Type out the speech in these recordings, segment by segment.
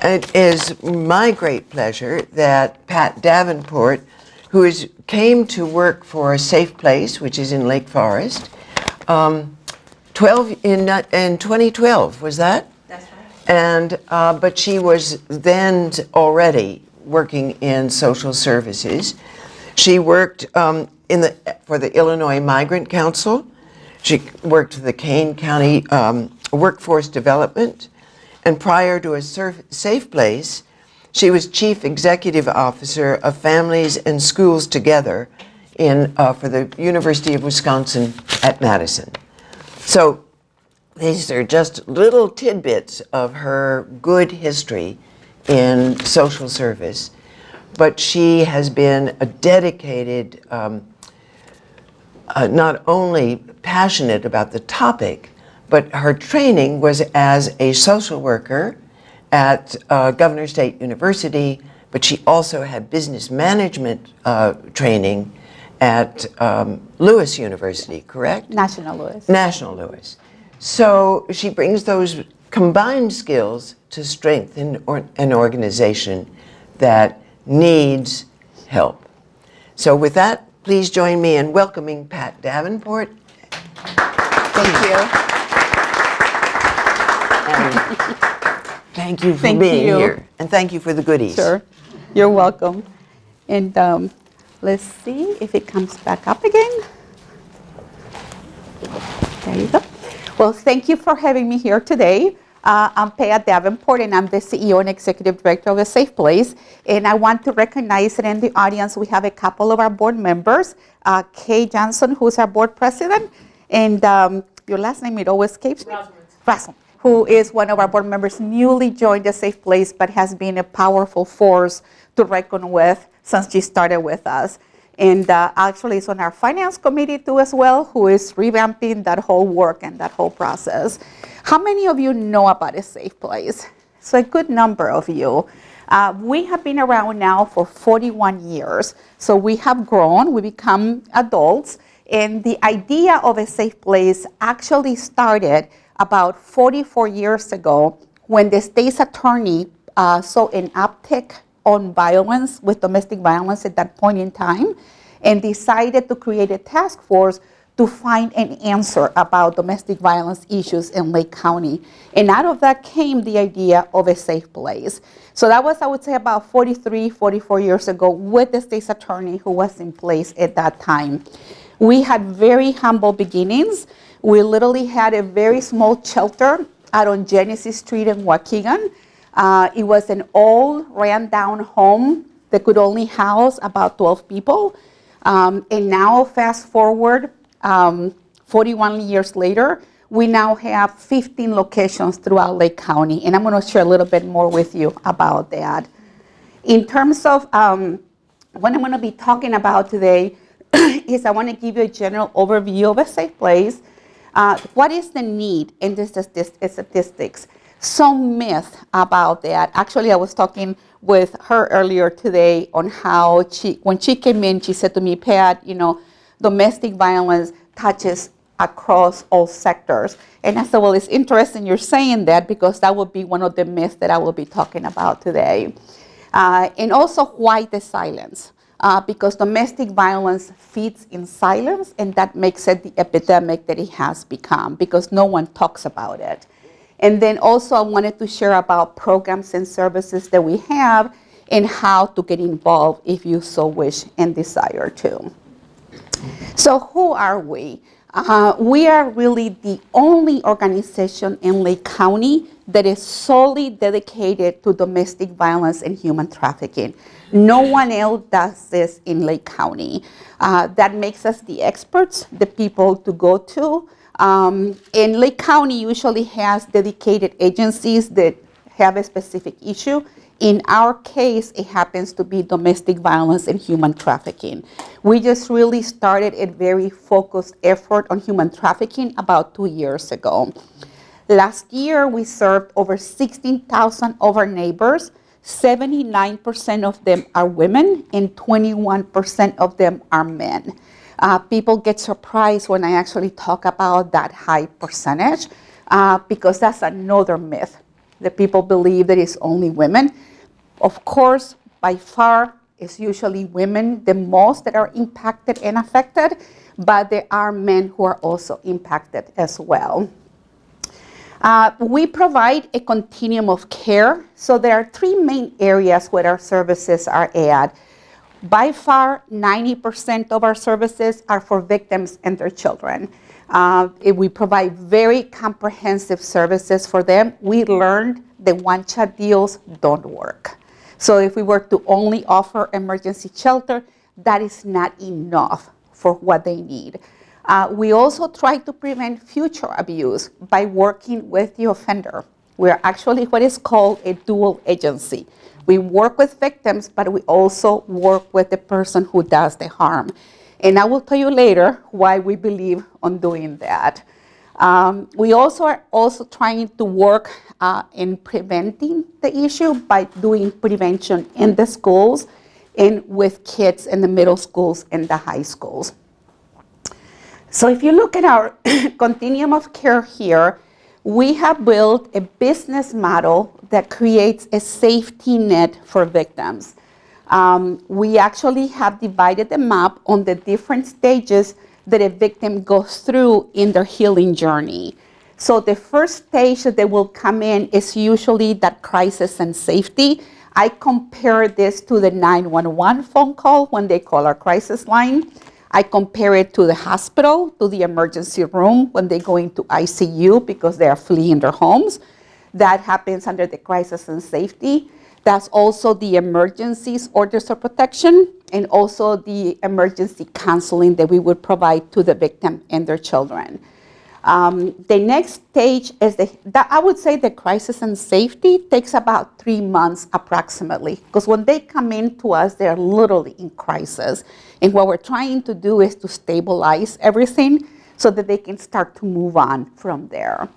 It is my great pleasure that Pat Davenport, who came to work for Safe Place, which is in Lake Forest, in 2012, was that? That's right. And but she was then already working in social services. She worked for the Illinois Migrant Council. She worked for the Kane County Workforce Development. And prior to a Safe Place, she was Chief Executive Officer of Families and Schools Together for the University of Wisconsin at Madison. So these are just little tidbits of her good history in social service. But she has been a dedicated, not only passionate about the topic, but her training was as a social worker at Governor State University, but she also had business management training at Lewis University, correct? National Lewis. National Lewis. So she brings those combined skills to strengthen an organization that needs help. So with that, please join me in welcoming Pat Davenport. Thank you. And thank you for being here. And thank you for the goodies. Sure. You're welcome. And let's see if it comes back up again. There you go. Well, thank you for having me here today. I'm Pat Davenport, and I'm the CEO and Executive Director of A Safe Place. And I want to recognize that in the audience, we have a couple of our board members, Kay Johnson, who's our board president, and your last name, it always escapes me. Rosamond, who is one of our board members, newly joined A Safe Place, but has been a powerful force to reckon with since she started with us. And actually is on our finance committee too as well, who is revamping that whole work and that whole process. How many of you know about A Safe Place? So a good number of you. We have been around now for 41 years. So we have grown, we become adults. And the idea of A Safe Place actually started about 44 years ago when the state's attorney saw an uptick on violence, with domestic violence at that point in time, and decided to create a task force to find an answer about domestic violence issues in Lake County. And out of that came the idea of A Safe Place. So that was, I would say, about 43, 44 years ago with the state's attorney who was in place at that time. We had very humble beginnings. We literally had a very small shelter out on Genesis Street in Waukegan. It was an old, ran-down home that could only house about 12 people. And now, fast forward, 41 years later, we now have 15 locations throughout Lake County. And I'm going to share a little bit more with you about that. In terms of what I'm going to be talking about today is I want to give you a general overview of A Safe Place. What is the need in the statistics? Some myth about that. Actually, I was talking with her earlier today on how when she came in, she said to me, Pat, domestic violence touches across all sectors. And I said, well, it's interesting you're saying that, because that would be one of the myths that I will be talking about today. And also, why the silence? Because domestic violence feeds in silence, and that makes it the epidemic that it has become, because no one talks about it. And then also I wanted to share about programs and services that we have and how to get involved if you so wish and desire to. So who are we? We are really the only organization in Lake County that is solely dedicated to domestic violence and human trafficking. No one else does this in Lake County. That makes us the experts, the people to go to. And Lake County usually has dedicated agencies that have a specific issue. In our case, it happens to be domestic violence and human trafficking. We just really started a very focused effort on human trafficking about 2 years ago. Last year, we served over 16,000 of our neighbors. 79% of them are women, and 21% of them are men. People get surprised when I actually talk about that high percentage, because that's another myth. The people believe that it's only women. Of course, by far, it's usually women the most that are impacted and affected, but there are men who are also impacted as well. We provide a continuum of care. So there are three main areas where our services are at. By far, 90% of our services are for victims and their children. We provide very comprehensive services for them. We learned that one-shot deals don't work. So if we were to only offer emergency shelter, that is not enough for what they need. We also try to prevent future abuse by working with the offender. We're actually what is called a dual agency. We work with victims, but we also work with the person who does the harm. And I will tell you later why we believe on doing that. We also are also trying to work in preventing the issue by doing prevention in the schools and with kids in the middle schools and the high schools. So if you look at our continuum of care here, we have built a business model that creates a safety net for victims. We actually have divided them up on the different stages that a victim goes through in their healing journey. So the first stage that they will come in is usually that crisis and safety. I compare this to the 911 phone call when they call our crisis line. I compare it to the hospital, to the emergency room when they go into ICU because they are fleeing their homes. That happens under the crisis and safety. That's also the emergencies orders of protection and also the emergency counseling that we would provide to the victim and their children. The next stage is I would say the crisis and safety takes about 3 months approximately, because when they come in to us, they're literally in crisis. And what we're trying to do is to stabilize everything so that they can start to move on from there.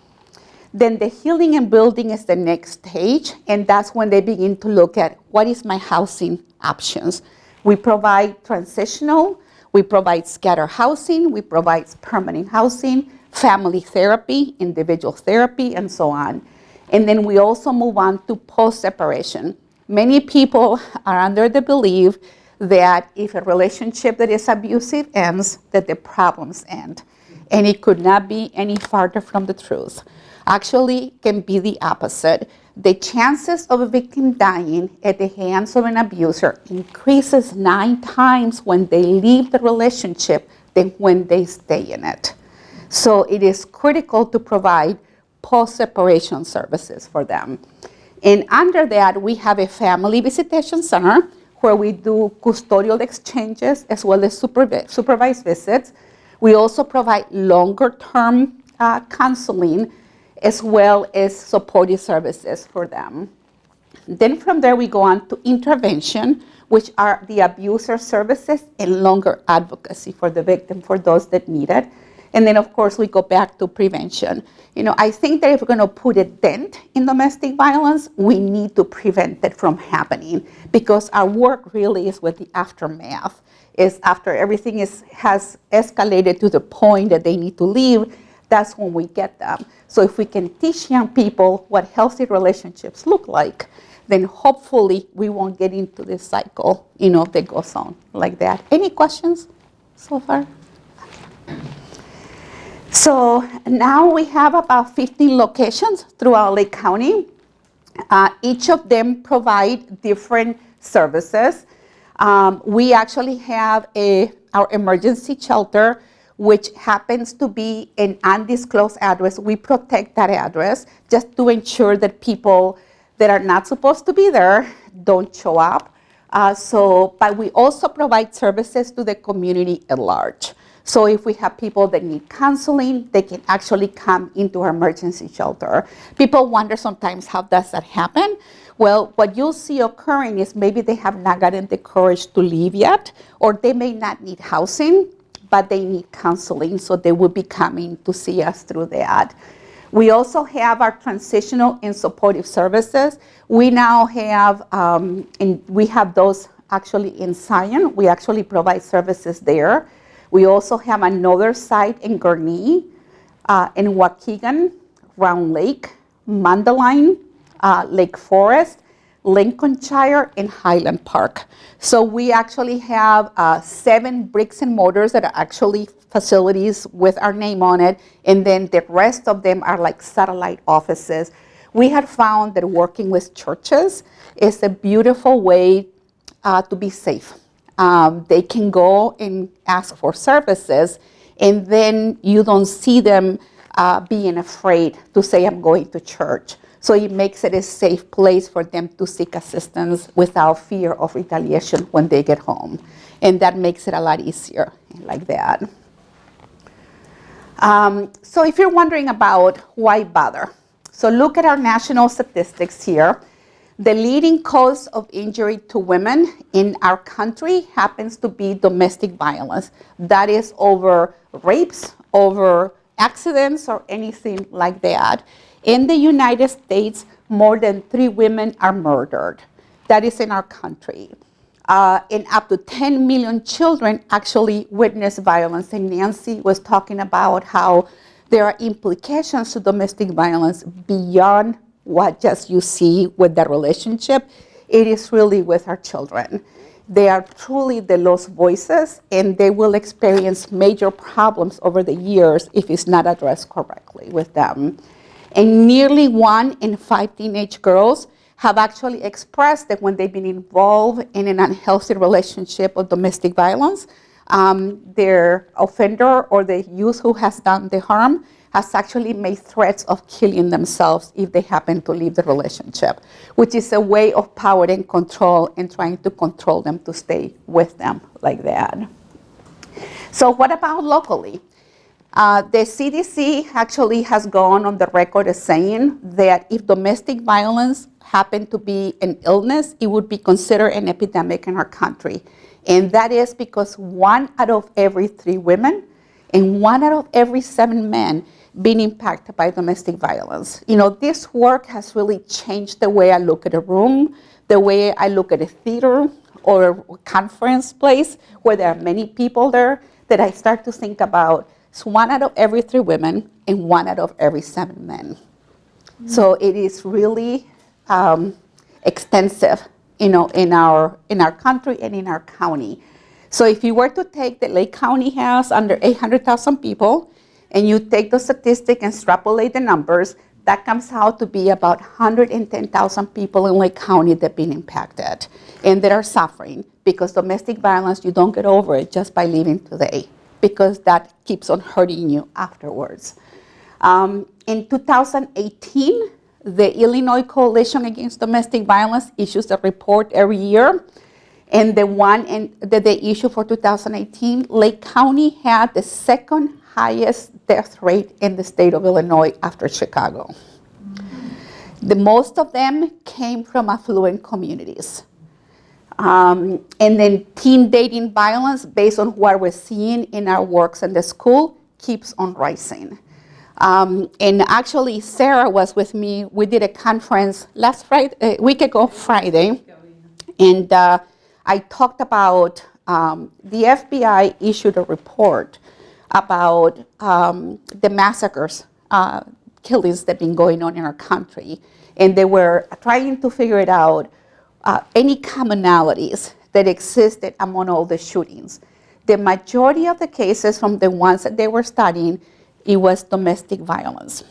Then the healing and building is the next stage, and that's when they begin to look at what is my housing options. We provide transitional, we provide scatter housing, we provide permanent housing, family therapy, individual therapy, and so on. And then we also move on to post-separation. Many people are under the belief that if a relationship that is abusive ends, that the problems end. And it could not be any farther from the truth. Actually, it can be the opposite. The chances of a victim dying at the hands of an abuser increases 9 times when they leave the relationship than when they stay in it. So it is critical to provide post-separation services for them. And under that, we have a family visitation center where we do custodial exchanges as well as supervised visits. We also provide longer-term counseling as well as supportive services for them. Then from there, we go on to intervention, which are the abuser services and longer advocacy for the victim, for those that need it. And then, of course, we go back to prevention. I think that if we're going to put a dent in domestic violence, we need to prevent it from happening, because our work really is with the aftermath. Is after everything has escalated to the point that they need to leave, that's when we get them. So if we can teach young people what healthy relationships look like, then hopefully we won't get into this cycle, that goes on like that. Any questions so far? So now we have about 15 locations throughout Lake County. Each of them provide different services. We actually have our emergency shelter, which happens to be an undisclosed address. We protect that address just to ensure that people that are not supposed to be there don't show up. But we also provide services to the community at large. So if we have people that need counseling, they can actually come into our emergency shelter. People wonder sometimes, how does that happen? Well, what you'll see occurring is maybe they have not gotten the courage to leave yet, or they may not need housing, but they need counseling, so they will be coming to see us through that. We also have our transitional and supportive services. We now have, we have those actually in Zion. We actually provide services there. We also have another site in Gurnee, in Waukegan, Round Lake, Mundelein, Lake Forest, Lincolnshire, and Highland Park. So we actually have 7 bricks and mortars that are actually facilities with our name on it, and then the rest of them are like satellite offices. We have found that working with churches is a beautiful way to be safe. They can go and ask for services, and then you don't see them being afraid to say, I'm going to church. So it makes it a safe place for them to seek assistance without fear of retaliation when they get home. And that makes it a lot easier like that. So if you're wondering about why bother, so look at our national statistics here. The leading cause of injury to women in our country happens to be domestic violence. That is over rapes, over accidents, or anything like that. In the United States, more than 3 women are murdered. That is in our country. And up to 10 million children actually witness violence. And Nancy was talking about how there are implications to domestic violence beyond what just you see with the relationship. It is really with our children. They are truly the lost voices, and they will experience major problems over the years if it's not addressed correctly with them. And nearly 1 in 5 teenage girls have actually expressed that when they've been involved in an unhealthy relationship of domestic violence, their offender or the youth who has done the harm has actually made threats of killing themselves if they happen to leave the relationship, which is a way of power and control and trying to control them to stay with them like that. So what about locally? The CDC actually has gone on the record as saying that if domestic violence happened to be an illness, it would be considered an epidemic in our country. And that is because 1 out of every 3 women and 1 out of every 7 men being impacted by domestic violence. You know, this work has really changed the way I look at a room, the way I look at a theater or a conference place where there are many people there, that I start to think about it's 1 out of every 3 women and 1 out of every 7 men. Mm-hmm. So it is really extensive, you know, in our country and in our county. So if you were to take the Lake County has under 800,000 people, and you take the statistic and extrapolate the numbers, that comes out to be about 110,000 people in Lake County that have been impacted and that are suffering, because domestic violence, you don't get over it just by leaving today, because that keeps on hurting you afterwards. In 2018, the Illinois Coalition Against Domestic Violence issues a report every year. And the one that they issued for 2018, Lake County had the 2nd highest death rate in the state of Illinois after Chicago. The most of them came from affluent communities. And then teen dating violence, based on what we're seeing in our works in the school, keeps on rising. And actually, Sarah was with me. We did a conference last Friday, a week ago Friday, and I talked about the FBI issued a report about the massacres, killings that have been going on in our country. And they were trying to figure it out, any commonalities that existed among all the shootings. The majority of the cases from the ones that they were studying, it was domestic violence.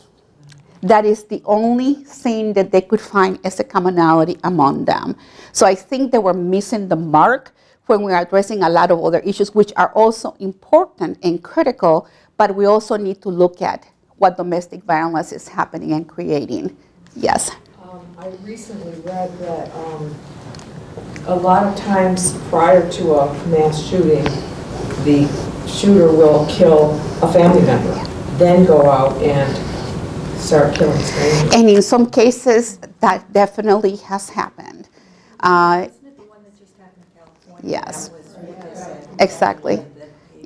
That is the only thing that they could find as a commonality among them. So I think they were missing the mark when we are addressing a lot of other issues, which are also important and critical, but we also need to look at what domestic violence is happening and creating. Yes? I recently read that a lot of times prior to a mass shooting, the shooter will kill a family member, then go out and start killing strangers. And in some cases, that definitely has happened. Isn't it the one that just happened in California? Yes, exactly.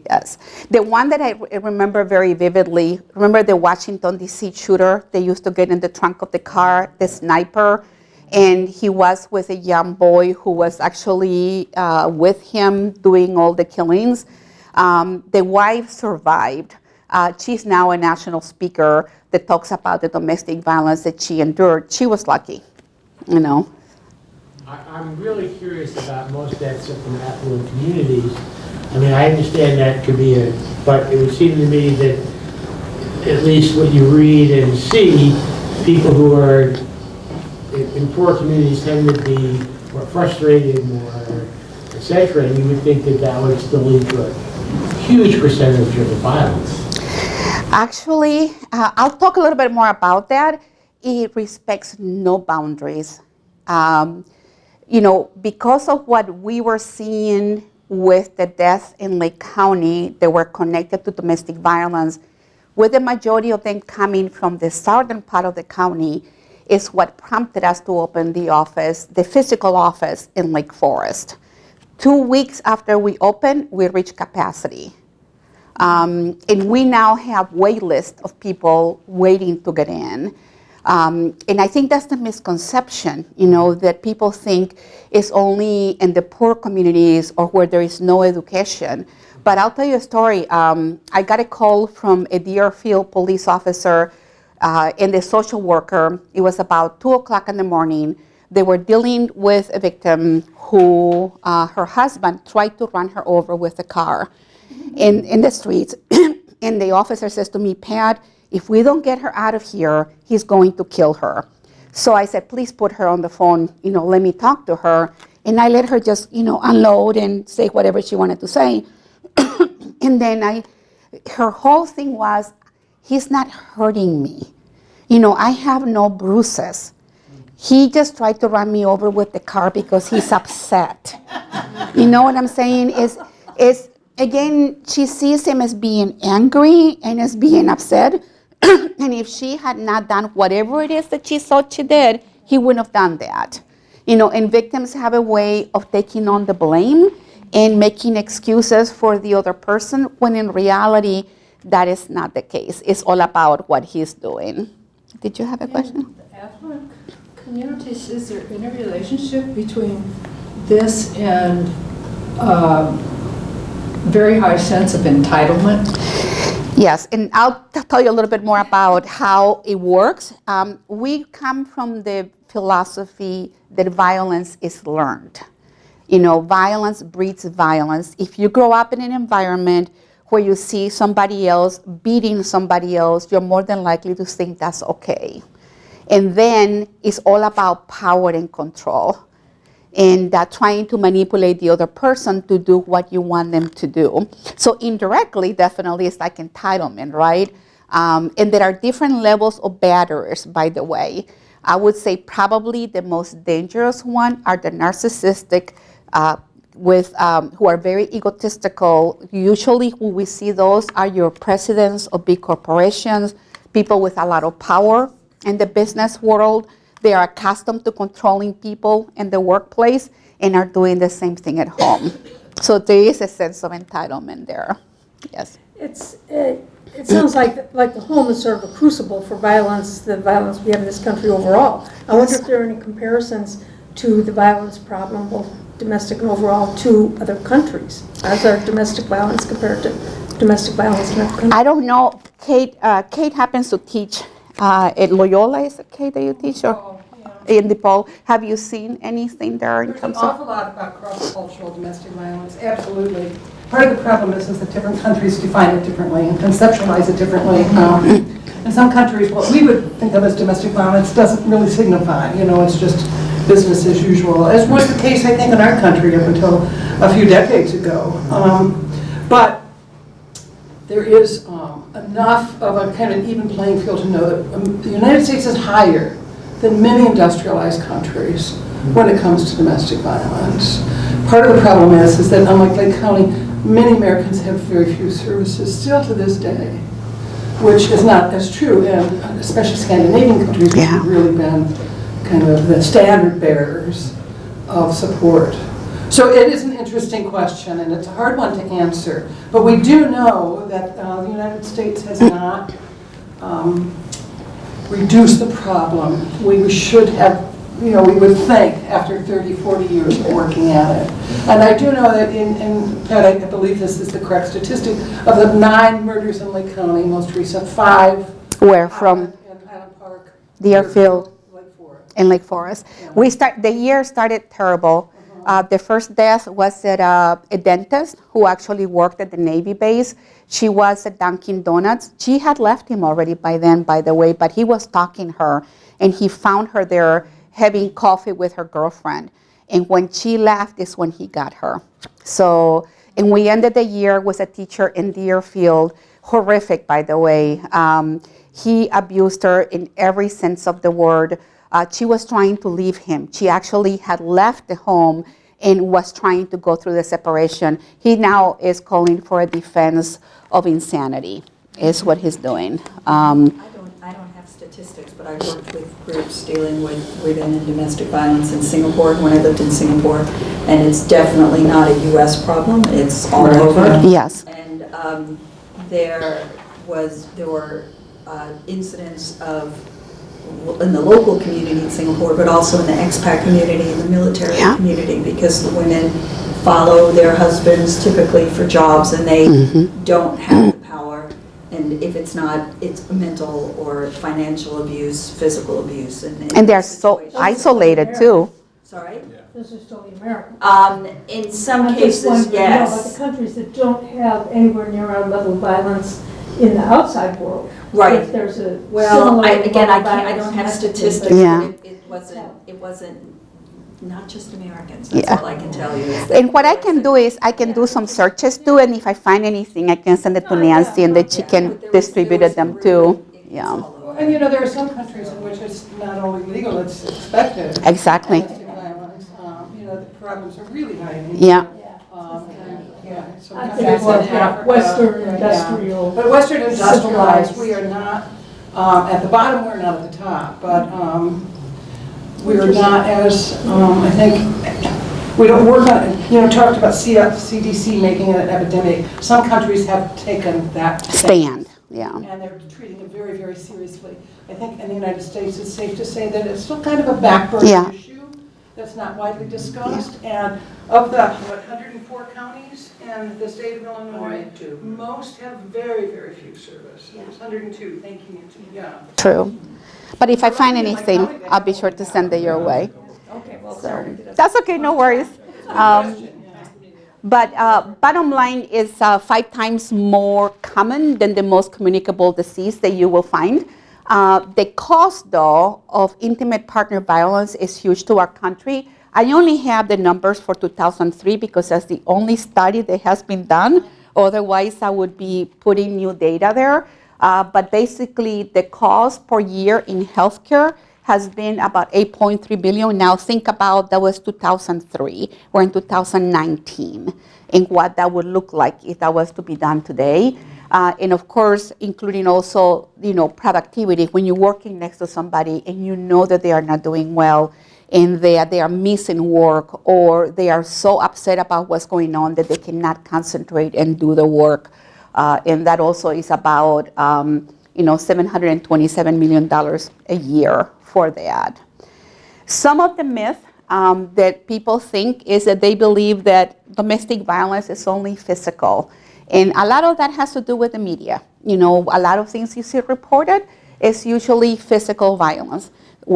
Yes. The one that I remember very vividly, remember the Washington, D.C. shooter? They used to get in the trunk of the car, the sniper, and he was with a young boy who was actually with him doing all the killings. The wife survived. She's now a national speaker that talks about the domestic violence that she endured. She was lucky. you know. I'm really curious about most deaths from affluent communities. I mean, I understand that could be but it would seem to me that at least what you read and see, people who are in poor communities tend to be more frustrated, more etc. And you would think that that would still lead to a huge percentage of the violence. Actually, I'll talk a little bit more about that. It respects no boundaries. You know, because of what we were seeing with the deaths in Lake County that were connected to domestic violence, with the majority of them coming from the southern part of the county, is what prompted us to open the office, the physical office in Lake Forest. 2 weeks after we opened, we reached capacity. And we now have wait list of people waiting to get in. And I think that's the misconception, you know, that people think it's only in the poor communities or where there is no education. But I'll tell you a story. I got a call from a Deerfield police officer and the social worker. It was about 2 o'clock in the morning. They were dealing with a victim who her husband tried to run her over with a car in the streets. And the officer says to me, Pat, if we don't get her out of here, he's going to kill her. So I said, please put her on the phone, you know, let me talk to her. And I let her just, you know, unload and say whatever she wanted to say. And then her whole thing was, he's not hurting me. You know, I have no bruises. He just tried to run me over with the car because he's upset. You know what I'm saying? Is again, she sees him as being angry and as being upset. And if she had not done whatever it is that she thought she did, he wouldn't have done that. You know, and victims have a way of taking on the blame and making excuses for the other person, when in reality, that is not the case. It's all about what he's doing. Did you have a question? In the affluent communities, is there any relationship between this and very high sense of entitlement? Yes, and I'll tell you a little bit more about how it works. We come from the philosophy that violence is learned. You know, violence breeds violence. If you grow up in an environment where you see somebody else beating somebody else, you're more than likely to think that's okay. And then it's all about power and control, and trying to manipulate the other person to do what you want them to do. So indirectly, definitely, it's like entitlement, right? And there are different levels of batterers, by the way. I would say probably the most dangerous one are the narcissistic, who are very egotistical. Usually who we see those are your presidents of big corporations, people with a lot of power in the business world. They are accustomed to controlling people in the workplace and are doing the same thing at home. So there is a sense of entitlement there. Yes. It sounds like the home is sort of a crucible for violence, the violence we have in this country overall. I wonder if there are any comparisons to the violence problem, both domestic and overall, to other countries. How's our domestic violence compared to domestic violence in other countries? I don't know. Kate happens to teach at Loyola. Is it Kate that you teach? Or in DePaul. Have you seen anything there in There's an terms of? awful lot about cross-cultural domestic violence, absolutely. Part of the problem is that different countries define it differently and conceptualize it differently. In some countries, what we would think of as domestic violence doesn't really signify, you know, it's just business as usual, as was the case, I think, in our country up until a few decades ago. But there is enough of a kind of even playing field to know that the United States is higher than many industrialized countries when it comes to domestic violence. Part of the problem is that unlike Lake County, many Americans have very few services still to this day, which is not as true in especially Scandinavian countries, which have really been kind of the standard bearers of support. So it is an interesting question, and it's a hard one to answer. But we do know that the United States has not reduced the problem. We should have, you know, we would think after 30, 40 years of working at it. And I do know that in Pat, I believe this is the correct statistic, of the 9 murders in Lake County, most recent 5. Where from? In Highland Park. Deerfield. Lake Forest. in Lake Forest. The year started terrible. The first death was at a dentist who actually worked at the Navy base. She was at Dunkin' Donuts. She had left him already by then, by the way, but he was stalking her, and he found her there having coffee with her girlfriend. And when she left is when he got her. So, and we ended the year with a teacher in Deerfield, horrific, by the way. He abused her in every sense of the word. She was trying to leave him. She actually had left the home and was trying to go through the separation. He now is calling for a defense of insanity, is what he's doing. I don't have statistics, but I've worked with groups dealing with women and domestic violence in Singapore when I lived in Singapore, and it's definitely not a U.S. problem. It's all over. Yes. And there were incidents of in the local community in Singapore, but also in the expat community and the military community, because the women follow their husbands typically for jobs, and they don't have the power. And if it's not, it's mental or financial abuse, physical abuse. And they're so isolated too. Sorry? This is totally American. In some I'm just cases, wondering, yes. about the countries that don't have anywhere near our level of violence in the outside world. Right. If there's a Well, similar I level of don't violence have domestically, statistics, Yeah. but it wasn't not just Americans. That's all I can tell you. Is that And what I can do is I can do some searches too, and if I find anything, I can send it to Nancy, and then she can distribute them too. Yeah, And there are some countries in which it's not only legal, it's expected. exactly. Domestic violence, the problems are really high in Yeah. So I countries think in it's Africa, Western yeah. industrial. But Western industrialized, civilized. we are not, at the bottom, we're not at the top, but we are not as, I think, we don't work on, talked about CDC making it an epidemic. Some countries have taken that Stand, yeah. and they're treating it very, very seriously. I think in the United States, it's safe to say that it's still kind of a backburner Yeah. issue that's not widely discussed. And of the, 104 counties in the state of Illinois, most have very, very few services. 102, thank you, Nancy. Yeah. True. But if I find anything, I'll be sure to send it your way. Okay, well, sorry. That's okay, no worries. But bottom line is 5 times more common than the most communicable disease that you will find. The cost, though, of intimate partner violence is huge to our country. I only have the numbers for 2003 because that's the only study that has been done. Otherwise, I would be putting new data there. But basically, the cost per year in healthcare has been about $8.3 billion. Now think about that was 2003. We're in 2019, and what that would look like if that was to be done today. And of course, including also, productivity. When you're working next to somebody and you know that they are not doing well, and they are missing work, or they are so upset about what's going on that they cannot concentrate and do the work. And that also is about $727 million a year for that. Some of the myth that people think is that they believe that domestic violence is only physical. And a lot of that has to do with the media. A lot of things you see reported is usually physical violence.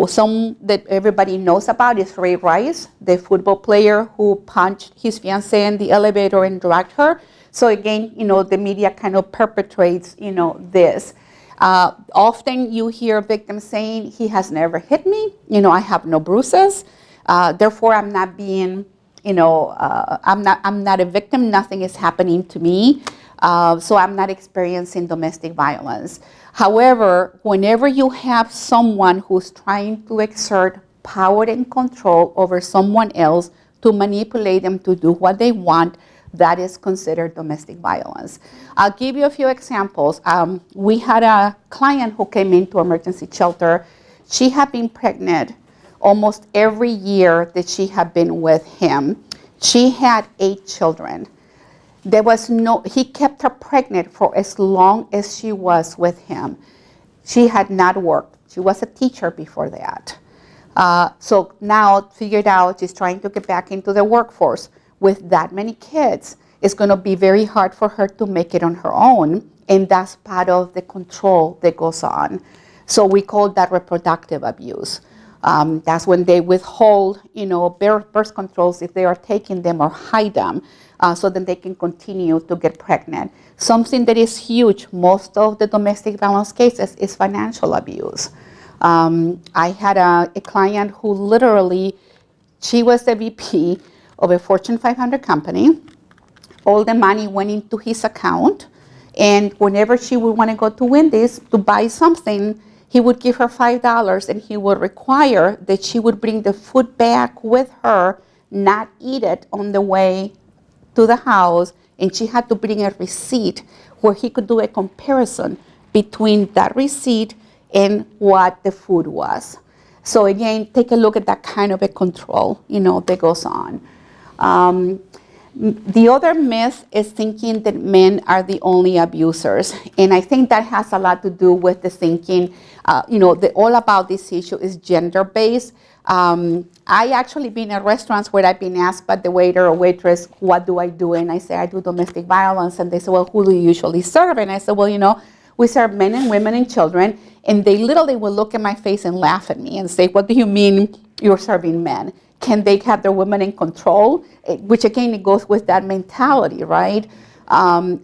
Some that everybody knows about is Ray Rice, the football player who punched his fiancée in the elevator and dragged her. So again, the media kind of perpetrates, this. Often you hear victims saying, he has never hit me, I have no bruises, therefore I'm not being, I'm not a victim, nothing is happening to me, so I'm not experiencing domestic violence. However, whenever you have someone who's trying to exert power and control over someone else to manipulate them to do what they want, that is considered domestic violence. I'll give you a few examples. We had a client who came into emergency shelter. She had been pregnant almost every year that she had been with him. She had 8 children. He kept her pregnant for as long as she was with him. She had not worked. She was a teacher before that. So now figured out she's trying to get back into the workforce. With that many kids, it's going to be very hard for her to make it on her own, and that's part of the control that goes on. So we call that reproductive abuse. That's when they withhold, birth controls if they are taking them or hide them, so that they can continue to get pregnant. Something that is huge, most of the domestic violence cases, is financial abuse. I had a client who literally, she was the VP of a Fortune 500 company. All the money went into his account, and whenever she would want to go to Wendy's to buy something, he would give her $5, and he would require that she would bring the food back with her, not eat it on the way to the house, and she had to bring a receipt where he could do a comparison between that receipt and what the food was. So again, take a look at that kind of a control, that goes on. The other myth is thinking that men are the only abusers. And I think that has a lot to do with the thinking, all about this issue is gender-based. I actually been in restaurants where I've been asked by the waiter or waitress, what do I do? And I say, I do domestic violence. And they say, well, who do you usually serve? And I said, well, we serve men and women and children. And they literally will look at my face and laugh at me and say, what do you mean you're serving men? Can they have their women in control? Which again, it goes with that mentality, right?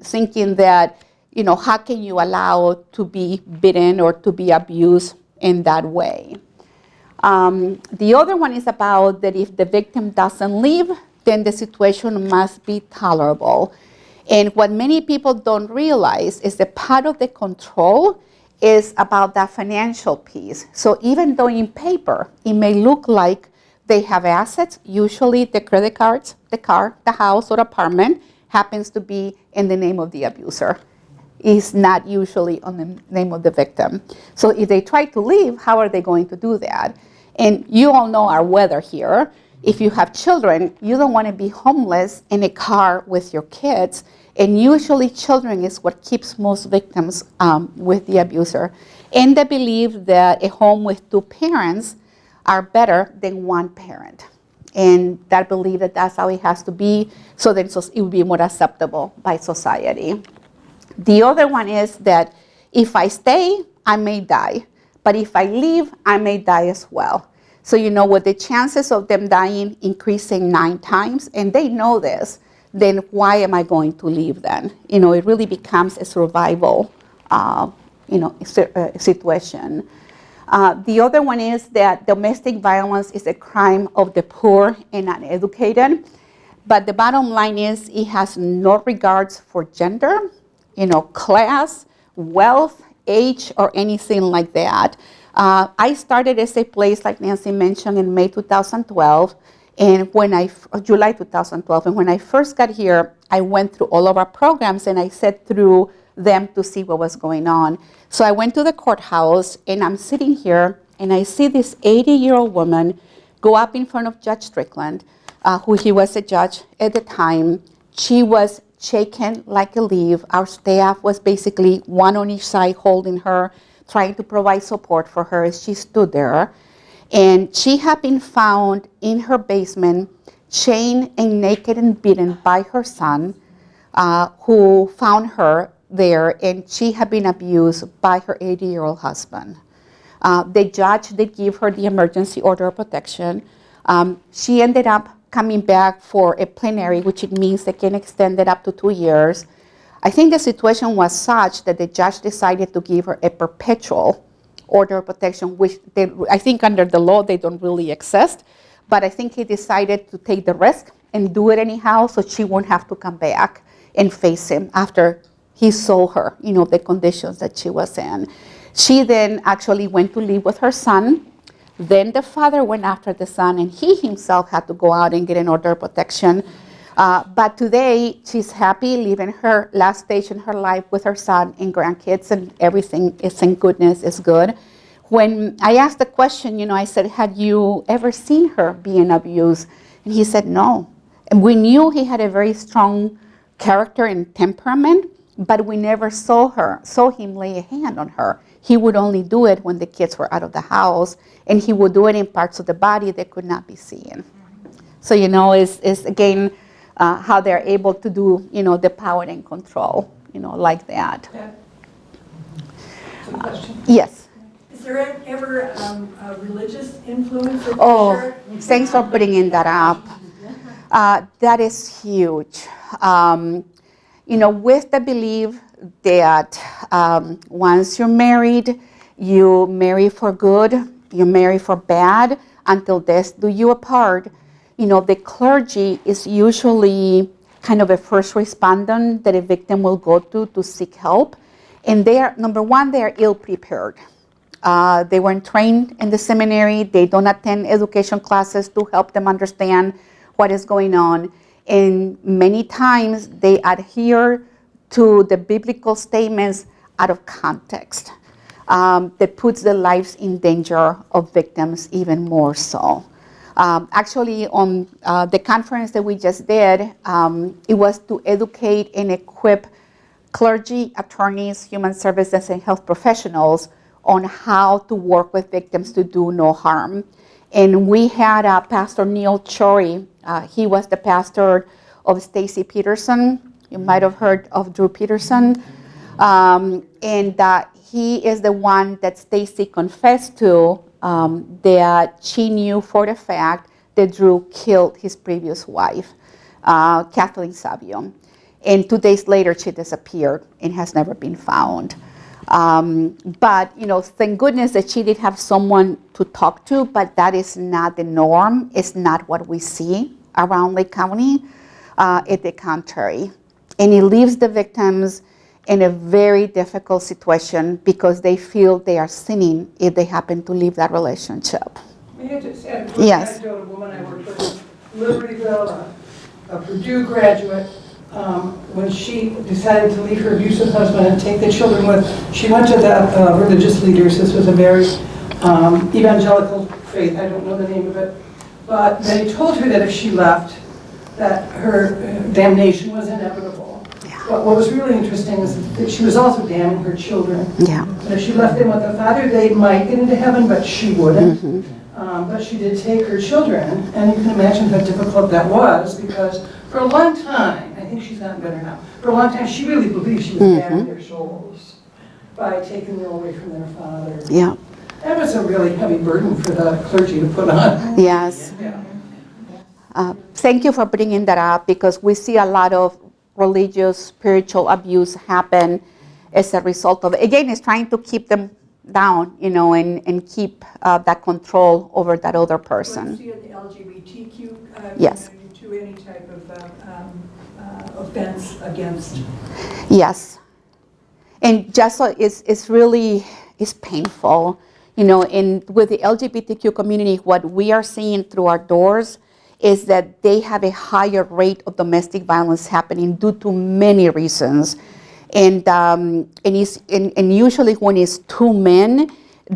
Thinking that, how can you allow to be beaten or to be abused in that way? The other one is about that if the victim doesn't leave, then the situation must be tolerable. And what many people don't realize is that part of the control is about that financial piece. So even though in paper, it may look like they have assets, usually the credit cards, the car, the house, or apartment happens to be in the name of the abuser. It's not usually on the name of the victim. So if they try to leave, how are they going to do that? And you all know our weather here. If you have children, you don't want to be homeless in a car with your kids. And usually children is what keeps most victims with the abuser. And they believe that a home with two parents are better than one parent. And that believe that that's how it has to be, so that it would be more acceptable by society. The other one is that if I stay, I may die. But if I leave, I may die as well. So with the chances of them dying increasing 9 times, and they know this, then why am I going to leave then? It really becomes a survival situation. The other one is that domestic violence is a crime of the poor and uneducated. But the bottom line is it has no regards for gender, class, wealth, age, or anything like that. I started as a place, like Nancy mentioned, in May 2012, and July 2012. And when I first got here, I went through all of our programs and I sat through them to see what was going on. So I went to the courthouse and I'm sitting here and I see this 80-year-old woman go up in front of Judge Strickland, who he was a judge at the time. She was shaken like a leaf. Our staff was basically one on each side holding her, trying to provide support for her as she stood there. And she had been found in her basement, chained and naked and beaten by her son, who found her there, and she had been abused by her 80-year-old husband. The judge did give her the emergency order of protection. She ended up coming back for a plenary, which it means they can extend it up to 2 years. I think the situation was such that the judge decided to give her a perpetual order of protection, which I think under the law they don't really exist, but I think he decided to take the risk and do it anyhow so she won't have to come back and face him after he saw her, the conditions that she was in. She then actually went to live with her son. Then the father went after the son, and he himself had to go out and get an order of protection. But today, she's happy living her last stage in her life with her son and grandkids, and everything is in goodness, is good. When I asked the question, I said, had you ever seen her being abused? And he said, no. And we knew he had a very strong character and temperament, but we never saw him lay a hand on her. He would only do it when the kids were out of the house, and he would do it in parts of the body that could not be seen. So, it's again, how they're able to do, the power and control, like that. Question. Yes. Is there ever a religious influence or Oh, pressure? thanks for bringing that up. That is huge. With the belief that once you're married, you marry for good, you marry for bad, until death do you apart. The clergy is usually kind of a first respondent that a victim will go to seek help. And number one, they are ill prepared. They weren't trained in the seminary. They don't attend education classes to help them understand what is going on. And many times they adhere to the biblical statements out of context that puts the lives in danger of victims even more so. Actually, on the conference that we just did, it was to educate and equip clergy, attorneys, human services, and health professionals on how to work with victims to do no harm. And we had Pastor Neil Chori. He was the pastor of Stacy Peterson. You might have heard of Drew Peterson. And he is the one that Stacy confessed to that she knew for the fact that Drew killed his previous wife, Kathleen Savio. And 2 days later, she disappeared and has never been found. But, thank goodness that she did have someone to talk to, but that is not the norm. It's not what we see around Lake County. It's the contrary. And it leaves the victims in a very difficult situation because they feel they are sinning if they happen to leave that relationship. May I just add a quick Yes. anecdote? A woman I worked with in Libertyville, a Purdue graduate, when she decided to leave her abusive husband and take the children with, she went to the religious leaders. This was a very evangelical faith, I don't know the name of it, but they told her that if she left, that her damnation was inevitable. But what was really interesting is that she was also damning her children. Yeah. And if she left them with the father, they might get into heaven, but she wouldn't. But she did take her children, and you can imagine how difficult that was, because for a long time, I think she's gotten better now, for a long time she really believed she was damning their souls by taking them away from their father. Yeah. That was a really heavy burden for the clergy to put on. Yes. Yeah. Thank you for bringing that up, because we see a lot of religious, spiritual abuse happen as a result of, again, it's trying to keep them down, and keep that control over that other person. Do you see in the LGBTQ Yes. community too, any type of offense against? Yes. And just so it's really painful, and with the LGBTQ community, what we are seeing through our doors is that they have a higher rate of domestic violence happening due to many reasons. And usually when it's two men,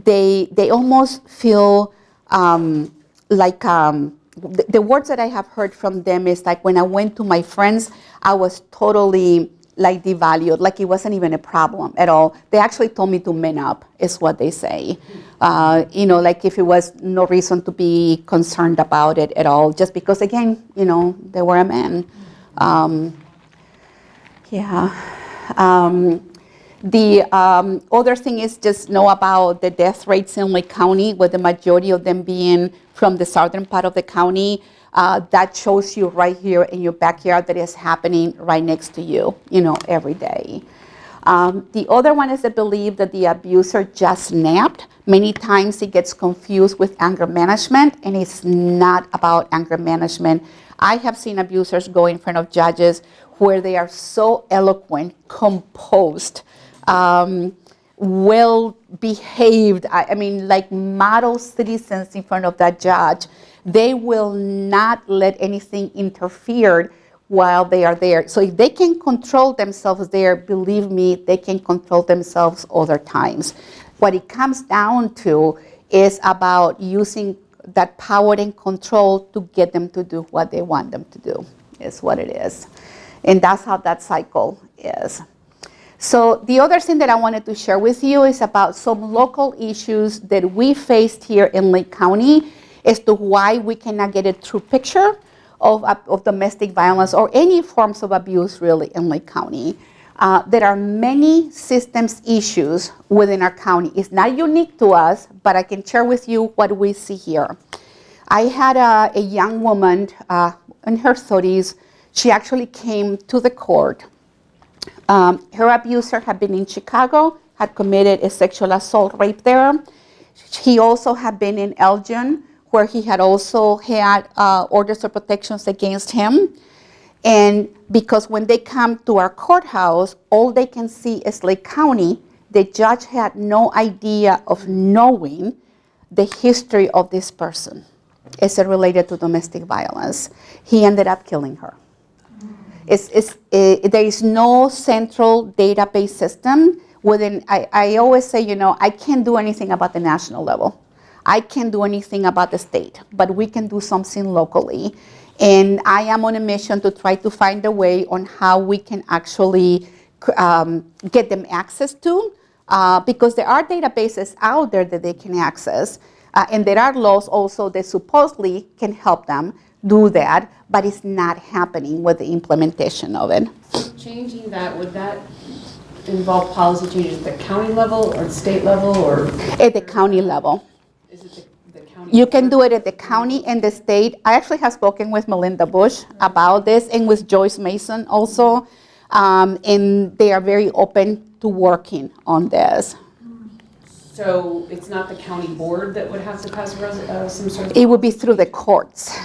they almost feel like the words that I have heard from them is like, when I went to my friends, I was totally like devalued, like it wasn't even a problem at all. They actually told me to man up, is what they say. Like if it was no reason to be concerned about it at all, just because, again, they were a man. The other thing is just know about the death rates in Lake County, with the majority of them being from the southern part of the county. That shows you right here in your backyard that is happening right next to you, every day. The other one is the belief that the abuser just snapped. Many times it gets confused with anger management, and it's not about anger management. I have seen abusers go in front of judges where they are so eloquent, composed, well-behaved, I mean, like model citizens in front of that judge. They will not let anything interfere while they are there. So if they can control themselves there, believe me, they can control themselves other times. What it comes down to is about using that power and control to get them to do what they want them to do, is what it is. And that's how that cycle is. So the other thing that I wanted to share with you is about some local issues that we faced here in Lake County as to why we cannot get a true picture of domestic violence or any forms of abuse really in Lake County. There are many systems issues within our county. It's not unique to us, but I can share with you what we see here. I had a young woman in her 30s. She actually came to the court. Her abuser had been in Chicago, had committed a sexual assault rape there. He also had been in Elgin, where he had also had orders of protections against him. And because when they come to our courthouse, all they can see is Lake County, the judge had no idea of knowing the history of this person. Is it related to domestic violence? He ended up killing her. There is no central database system within. I always say, I can't do anything about the national level. I can't do anything about the state, but we can do something locally. And I am on a mission to try to find a way on how we can actually get them access to, because there are databases out there that they can access, and there are laws also that supposedly can help them do that, but it's not happening with the implementation of it. Changing that, would that involve policy changes at the county level or the state level, or? At the county level. Is it the county? You can do it at the county and the state. I actually have spoken with Melinda Bush about this and with Joyce Mason also, and they are very open to working on this. So it's not the county board that would have to pass some sort of? It would be through the courts.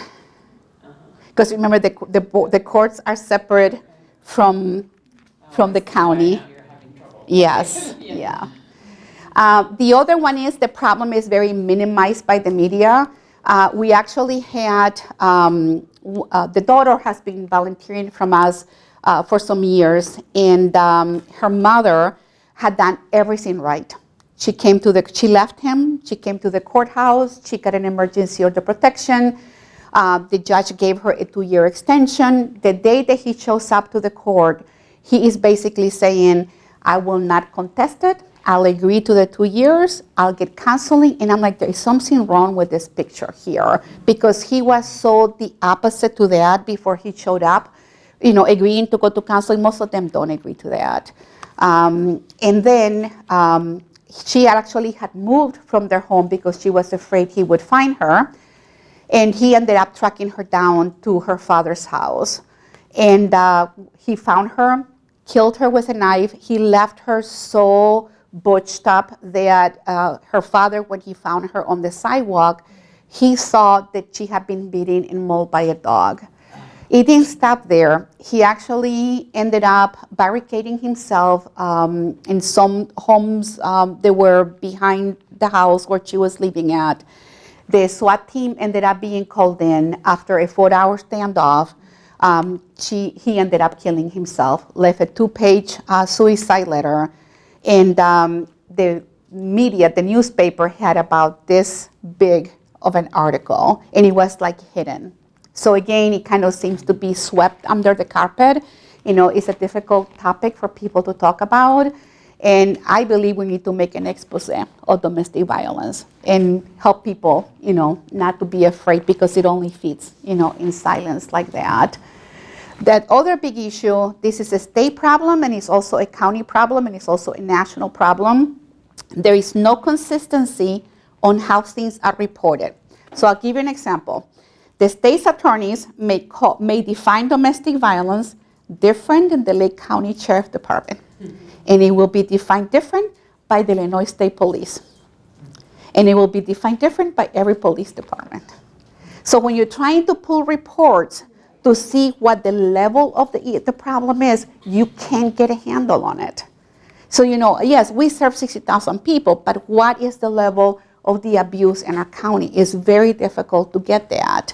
Because remember, the courts are separate from the county. Now you're having trouble. Yes, yeah. The other one is the problem is very minimized by the media. We actually had, the daughter has been volunteering from us for some years, and her mother had done everything right. She left him, she came to the courthouse, she got an emergency order protection. The judge gave her a 2-year extension. The day that he shows up to the court, he is basically saying, I will not contest it. I'll agree to the 2 years. I'll get counseling. And I'm like, there is something wrong with this picture here, because he was so the opposite to that before he showed up, agreeing to go to counseling. Most of them don't agree to that. And then she actually had moved from their home because she was afraid he would find her. And he ended up tracking her down to her father's house. And he found her, killed her with a knife. He left her so butched up that her father, when he found her on the sidewalk, he saw that she had been beaten and mauled by a dog. It didn't stop there. He actually ended up barricading himself in some homes that were behind the house where she was living at. The SWAT team ended up being called in after a 4-hour standoff. He ended up killing himself, left a 2-page suicide letter, and the media, the newspaper, had about this big of an article, and it was like hidden. So again, it kind of seems to be swept under the carpet. It's a difficult topic for people to talk about. And I believe we need to make an expose of domestic violence and help people, not to be afraid, because it only fits, in silence like that. That other big issue, this is a state problem, and it's also a county problem, and it's also a national problem. There is no consistency on how things are reported. So I'll give you an example. The state's attorneys may define domestic violence different than the Lake County Sheriff's Department. And it will be defined different by the Illinois State Police. And it will be defined different by every police department. So when you're trying to pull reports to see what the level of the problem is, you can't get a handle on it. So, yes, we serve 60,000 people, but what is the level of the abuse in our county? It's very difficult to get that.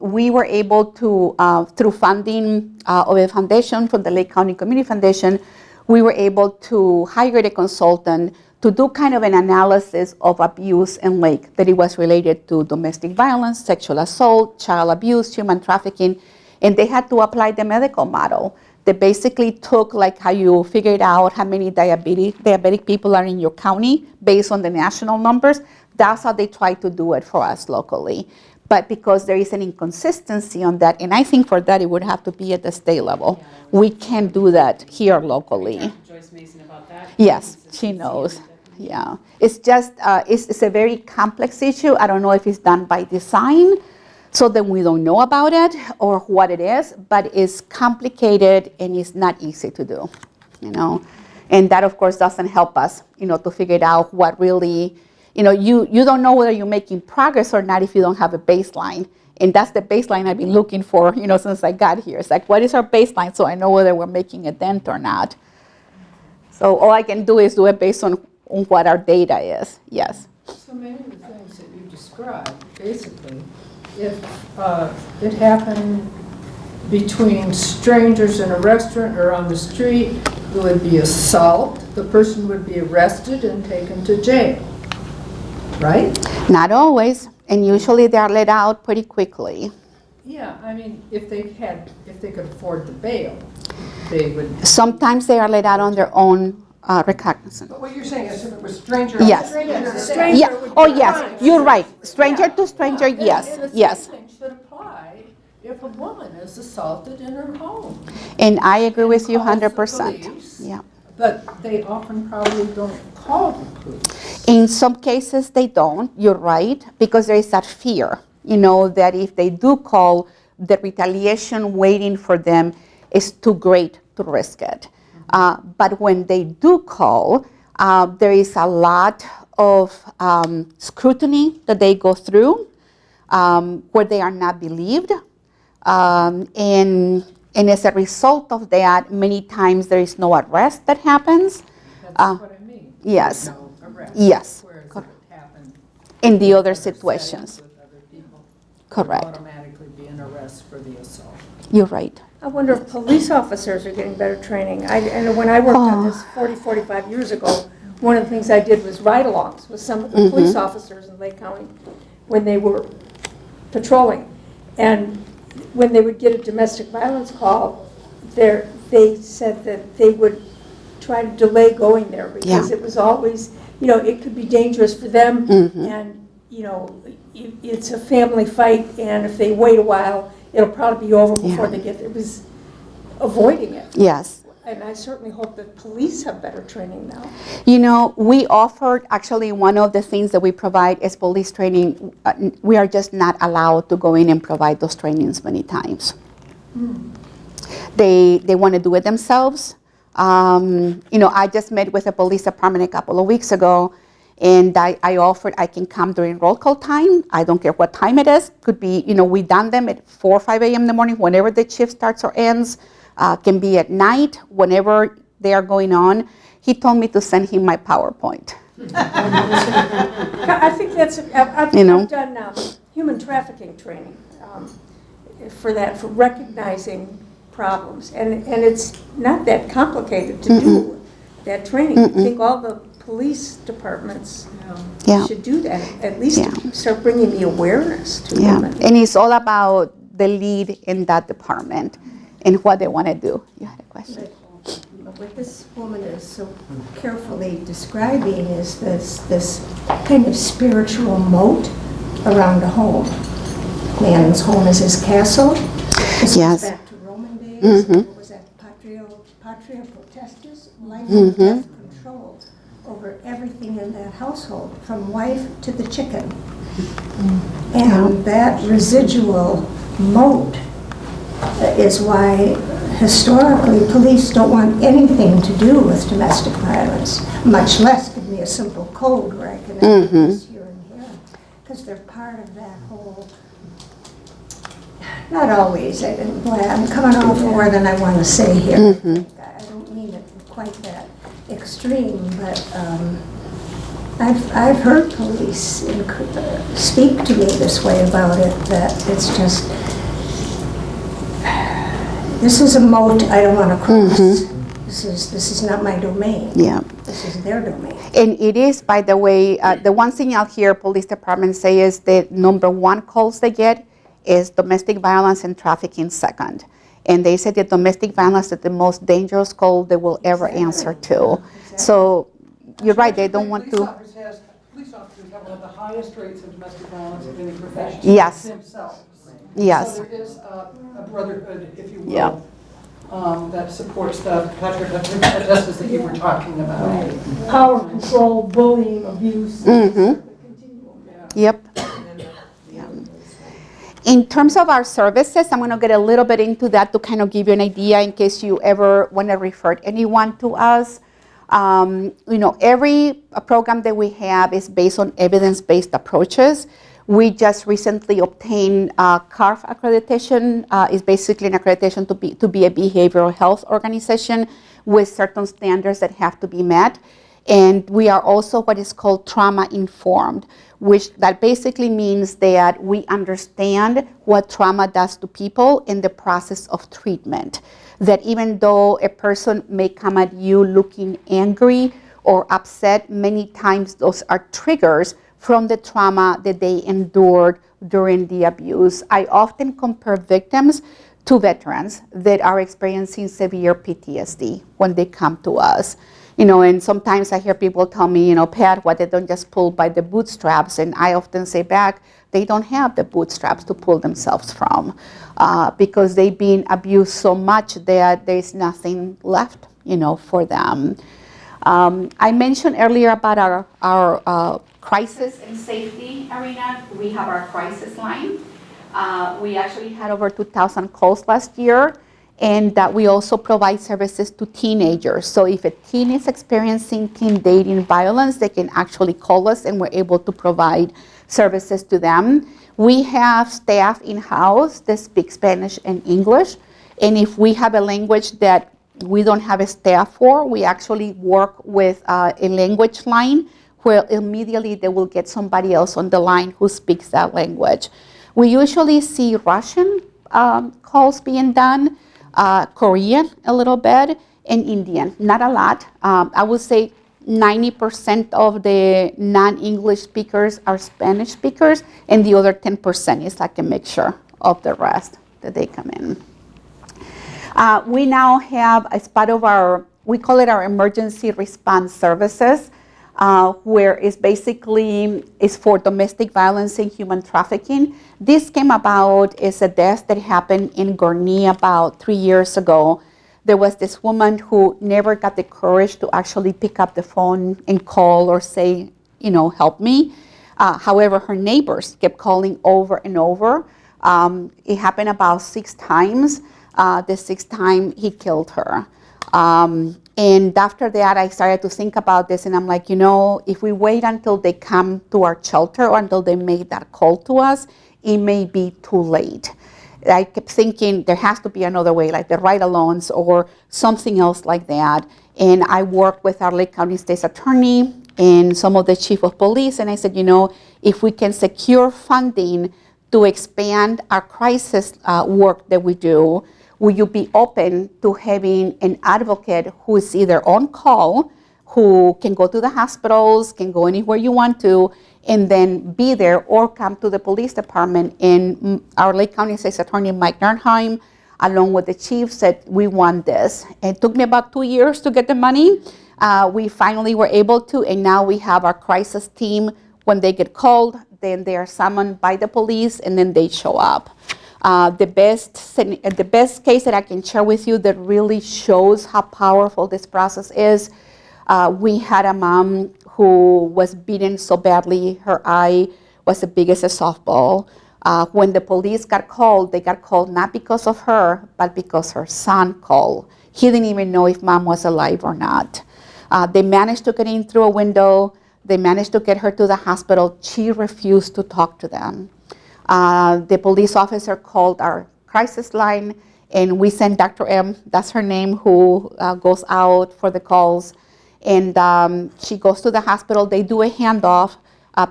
We were able to, through funding of a foundation from the Lake County Community Foundation, we were able to hire a consultant to do kind of an analysis of abuse in Lake, that it was related to domestic violence, sexual assault, child abuse, human trafficking, and they had to apply the medical model. They basically took like how you figured out how many diabetic people are in your county based on the national numbers. That's how they tried to do it for us locally. But because there is an inconsistency on that, and I think for that it would have to be at the state level. We can't do that here locally. Talk to Joyce Mason about that? Yes, she knows. Yeah, it's just, it's a very complex issue. I don't know if it's done by design, so that we don't know about it or what it is, but it's complicated and it's not easy to do, you know? And that, of course, doesn't help us, you know, to figure out what really, you know, you don't know whether you're making progress or not if you don't have a baseline. And that's the baseline I've been looking for, you know, since I got here. It's like, what is our baseline so I know whether we're making a dent or not? So all I can do is do it based on what our data is, yes. So many of the things that you described, basically, if it happened between strangers in a restaurant or on the street, it would be assault. The person would be arrested and taken to jail, right? Not always, and usually they are let out pretty quickly. Yeah, I mean, if they could afford the bail, they would. Sometimes they are let out on their own recognizance. But what you're saying is if it was stranger. Yes. Stranger Yeah. would be Oh, fine. yes. You're right. Stranger to stranger. Yeah, Yes. and the Yes. same thing should apply if a woman is assaulted in her home. And I agree with you Calls the 100%. police. Yeah. But they often probably don't call the police. In some cases they don't. You're right, because there is that fear, you know, that if they do call, the retaliation waiting for them is too great to risk it. But when they do call, there is a lot of scrutiny that they go through, where they are not believed. And as a result of that, many times there is no arrest that happens. That's what I mean. Yes. No arrest. Yes. Whereas if it happened In the other settings situations. with other people, it would Correct. automatically be an arrest for the assault. You're right. I wonder if police officers are getting better training. I know when I worked on this 45 years ago, one of the things I did was ride-alongs with some of the police officers in Lake County when they were patrolling. And when they would get a domestic violence call, they said that they would try to delay going there because Yeah. it was always, you know, it could be dangerous for them. And, you know, it's a family fight, and if they wait a while, it'll probably be over before Yeah. they get there. It was avoiding it. Yes. And I certainly hope that police have better training now. You know, we offered, actually, one of the things that we provide is police training. We are just not allowed to go in and provide those trainings many times. They want to do it themselves. You know, I just met with a police department a couple of weeks ago, and I offered I can come during roll call time. I don't care what time it is. Could be, you know, we done them at 4 or 5 a.m. in the morning, whenever the shift starts or ends. Can be at night, whenever they are going on. He told me to send him my PowerPoint. I think that's, I've You know? done human trafficking training for that, for recognizing problems. And it's not that complicated to do that training. I think all the police departments Yeah. should do that, at least Yeah. to start bringing the awareness to Yeah, women. and it's all about the lead in that department and what they want to do. You had a question? What this woman is so carefully describing is this kind of spiritual moat around a home. Man's home is his castle. This Yes. goes back to Roman days. What was that? Patria potestas, life and death control over everything in that household, from wife to the chicken. And that residual moat is why historically police don't want anything to do with domestic violence, much less give me a simple code where I can add this here and here, because they're part of that whole, not always, I'm coming off more than I want to say here. I don't mean it quite that extreme, but I've heard police speak to me this way about it, that it's just, this is a moat I don't want to cross. This is not my domain. Yeah. This is their domain. And it is, by the way, the one thing I'll hear police departments say is that number one calls they get is domestic violence and trafficking second. And they say that domestic violence is the most dangerous call they will ever answer to. So you're right, they don't want to. Police officers have a the highest rates of domestic violence of any profession. Yes. Themselves. Yes. So there is a brotherhood, if you will, Yeah. that supports the patriarchal justice that you were talking about. Power, control, bullying, abuse. Mhm. Yep. In terms of our services, I'm going to get a little bit into that to kind of give you an idea in case you ever want to refer anyone to us. Every program that we have is based on evidence-based approaches. We just recently obtained CARF accreditation. Is basically an accreditation to be a behavioral health organization with certain standards that have to be met. And we are also what is called trauma-informed, which that basically means that we understand what trauma does to people in the process of treatment. That even though a person may come at you looking angry or upset, many times those are triggers from the trauma that they endured during the abuse. I often compare victims to veterans that are experiencing severe PTSD when they come to us. And sometimes I hear people tell me, Pat, why they don't just pull by the bootstraps? And I often say back, they don't have the bootstraps to pull themselves from because they've been abused so much that there's nothing left, for them. I mentioned earlier about our crisis and safety arena. We have our crisis line. We actually had over 2,000 calls last year. And that we also provide services to teenagers. So if a teen is experiencing teen dating violence, they can actually call us and we're able to provide services to them. We have staff in-house that speak Spanish and English. And if we have a language that we don't have a staff for, we actually work with a language line where immediately they will get somebody else on the line who speaks that language. We usually see Russian calls being done, Korean a little bit, and Indian, not a lot. I would say 90% of the non-English speakers are Spanish speakers, and the other 10% is like a mixture of the rest that they come in. We now have, as part of we call it our emergency response services, where it's basically is for domestic violence and human trafficking. This came about as a death that happened in Gorney about 3 years ago. There was this woman who never got the courage to actually pick up the phone and call or say, help me. However, her neighbors kept calling over and over. It happened about 6 times. The 6th time, he killed her. And after that, I started to think about this, and I'm like, if we wait until they come to our shelter or until they make that call to us, it may be too late. I kept thinking there has to be another way, like the ride-alongs or something else like that. And I worked with our Lake County State's attorney and some of the chief of police, and I said, if we can secure funding to expand our crisis work that we do, will you be open to having an advocate who is either on call, who can go to the hospitals, can go anywhere you want to, and then be there, or come to the police department? And our Lake County State's Attorney, Mike Nernheim, along with the chief, said, we want this. It took me about 2 years to get the money. We finally were able to, and now we have our crisis team. When they get called, then they are summoned by the police, and then they show up. The best case that I can share with you that really shows how powerful this process is, we had a mom who was beaten so badly, her eye was as big as a softball. When the police got called, they got called not because of her, but because her son called. He didn't even know if mom was alive or not. They managed to get in through a window. They managed to get her to the hospital. She refused to talk to them. The police officer called our crisis line, and we sent Dr. M, that's her name, who goes out for the calls. And she goes to the hospital. They do a handoff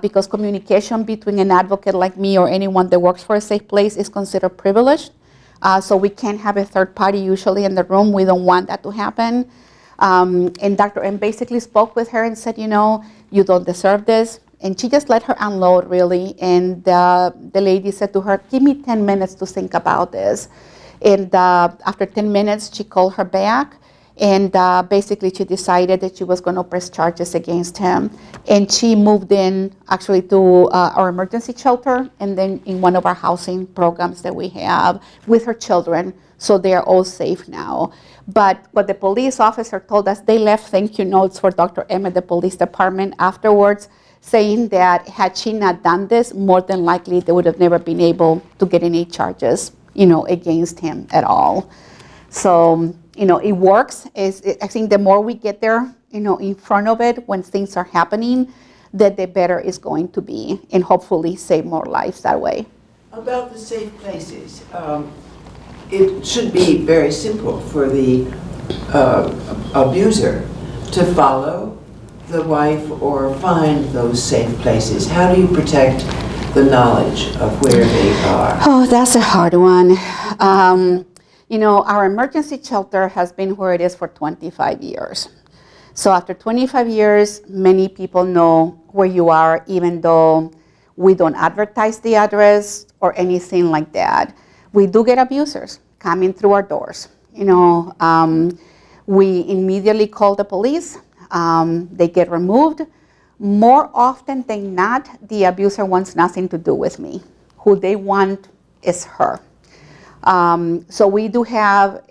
because communication between an advocate like me or anyone that works for a safe place is considered privileged. So we can't have a third party usually in the room. We don't want that to happen. And Dr. M basically spoke with her and said, you don't deserve this. And she just let her unload, really. And the lady said to her, give me 10 minutes to think about this. And after 10 minutes, she called her back. And basically, she decided that she was going to press charges against him. And she moved in actually to our emergency shelter and then in one of our housing programs that we have with her children. So they are all safe now. But what the police officer told us, they left thank you notes for Dr. M at the police department afterwards, saying that had she not done this, more than likely they would have never been able to get any charges, against him at all. So, it works. I think the more we get there, in front of it when things are happening, that the better it's going to be, and hopefully save more lives that way. About the safe places, it should be very simple for the abuser to follow the wife or find those safe places. How do you protect the knowledge of where they are? Oh, that's a hard one. Our emergency shelter has been where it is for 25 years. So after 25 years, many people know where you are, even though we don't advertise the address or anything like that. We do get abusers coming through our doors. We immediately call the police. They get removed. More often than not, the abuser wants nothing to do with me. Who they want is her. So we do have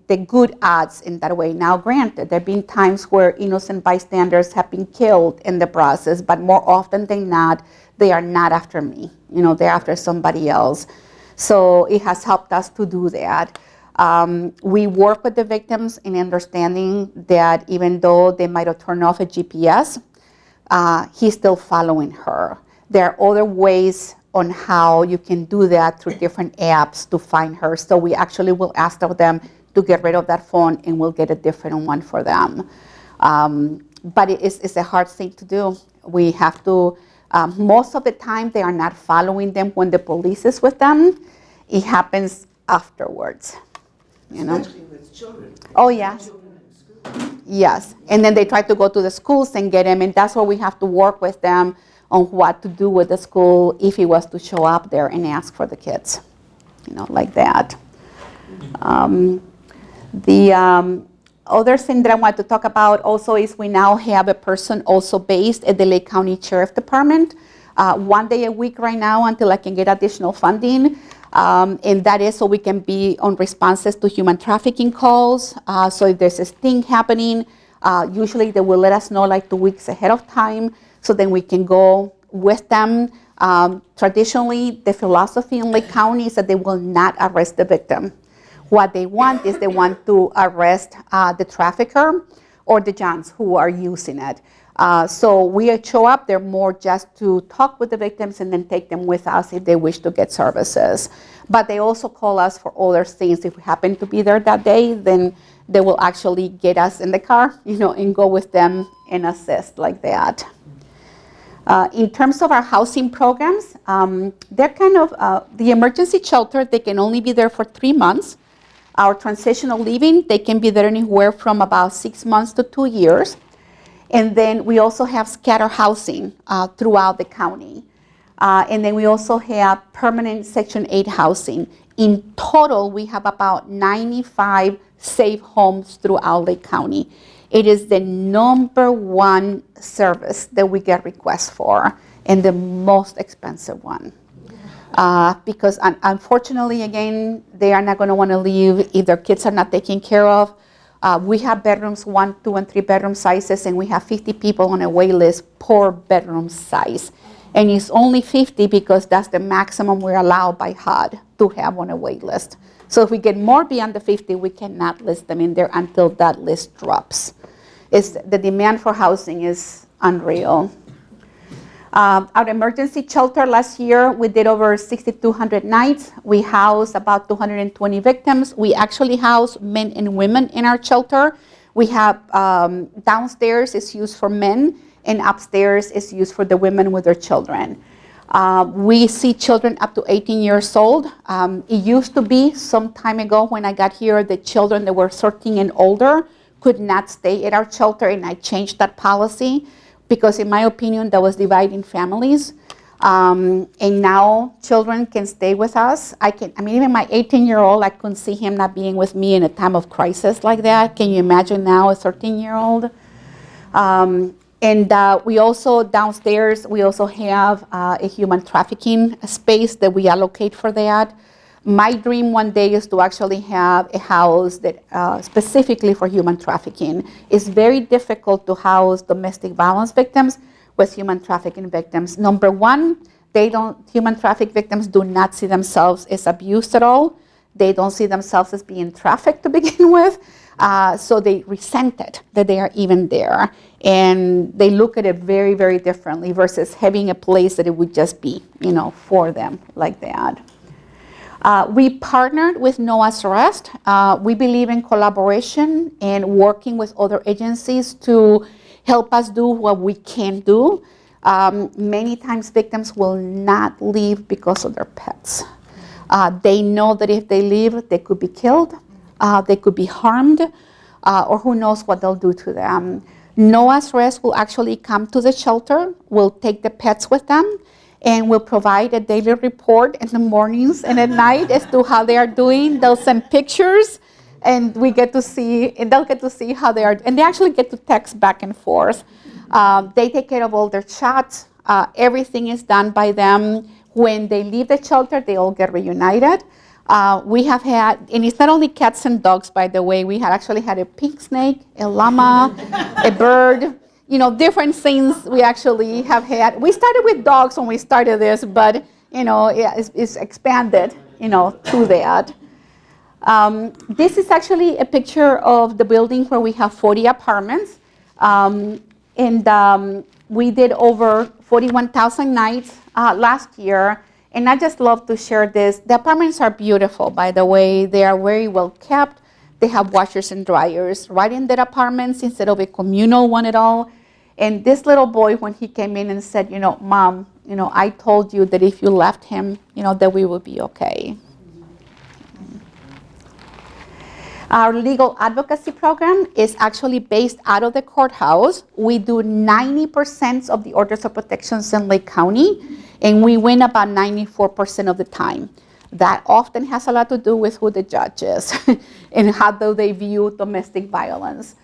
the good odds in that way. Now, granted, there have been times where innocent bystanders have been killed in the process, but more often than not, they are not after me. They're after somebody else. So it has helped us to do that. We work with the victims in understanding that even though they might have turned off a GPS, he's still following her. There are other ways on how you can do that through different apps to find her. So we actually will ask them to get rid of that phone and we'll get a different one for them. But it's a hard thing to do. We have to, most of the time they are not following them when the police is with them. It happens afterwards. Especially with children. Oh, yes. Yes, and then they try to go to the schools and get them, and that's where we have to work with them on what to do with the school if he was to show up there and ask for the kids, like that. The other thing that I want to talk about also is we now have a person also based at the Lake County Sheriff Department, 1 day a week right now until I can get additional funding. And that is so we can be on responses to human trafficking calls. So if there's a sting happening, usually they will let us know like 2 weeks ahead of time, so then we can go with them. Traditionally, the philosophy in Lake County is that they will not arrest the victim. What they want is they want to arrest the trafficker or the Johns who are using it. So we show up there more just to talk with the victims and then take them with us if they wish to get services. But they also call us for other things. If we happen to be there that day, then they will actually get us in the car, and go with them and assist like that. In terms of our housing programs, they're kind of, the emergency shelter, they can only be there for 3 months. Our transitional living, they can be there anywhere from about 6 months to 2 years. And then we also have scatter housing throughout the county. And then we also have permanent Section 8 housing. In total, we have about 95 safe homes throughout Lake County. It is the #1 service that we get requests for, and the most expensive one. Because unfortunately, again, they are not going to want to leave if their kids are not taken care of. We have bedrooms, 1, 2, and 3 bedroom sizes, and we have 50 people on a wait list per bedroom size. And it's only 50 because that's the maximum we're allowed by HUD to have on a wait list. So if we get more beyond the 50, we cannot list them in there until that list drops. The demand for housing is unreal. Our emergency shelter last year, we did over 6,200 nights. We housed about 220 victims. We actually house men and women in our shelter. We have downstairs is used for men, and upstairs is used for the women with their children. We see children up to 18 years old. It used to be some time ago when I got here, the children that were 13 and older could not stay at our shelter, and I changed that policy because in my opinion, that was dividing families. And now children can stay with us. Even my 18-year-old, I couldn't see him not being with me in a time of crisis like that. Can you imagine now a 13-year-old? We also, downstairs, we also have a human trafficking space that we allocate for that. My dream one day is to actually have a house that specifically for human trafficking. It's very difficult to house domestic violence victims with human trafficking victims. Number one, human traffic victims do not see themselves as abused at all. They don't see themselves as being trafficked to begin with. So they resent it that they are even there. And they look at it very, very differently versus having a place that it would just be, for them like that. We partnered with No Arrest. We believe in collaboration and working with other agencies to help us do what we can do. Many times victims will not leave because of their pets. They know that if they leave, they could be killed, they could be harmed, or who knows what they'll do to them. No Arrest will actually come to the shelter, will take the pets with them, and will provide a daily report in the mornings and at night as to how they are doing. They'll send pictures, and they'll get to see how they are, and they actually get to text back and forth. They take care of all their chats. Everything is done by them. When they leave the shelter, they all get reunited. We have had, and it's not only cats and dogs, by the way, we had actually had a pink snake, a llama, a bird, different things we actually have had. We started with dogs when we started this, but, it's expanded, to that. This is actually a picture of the building where we have 40 apartments. We did over 41,000 nights last year. And I just love to share this. The apartments are beautiful, by the way. They are very well kept. They have washers and dryers right in their apartments instead of a communal one at all. And this little boy, when he came in and said, Mom, I told you that if you left him, that we would be okay. Our legal advocacy program is actually based out of the courthouse. We do 90% of the orders of protections in Lake County, and we win about 94% of the time. That often has a lot to do with who the judge is and how do they view domestic violence.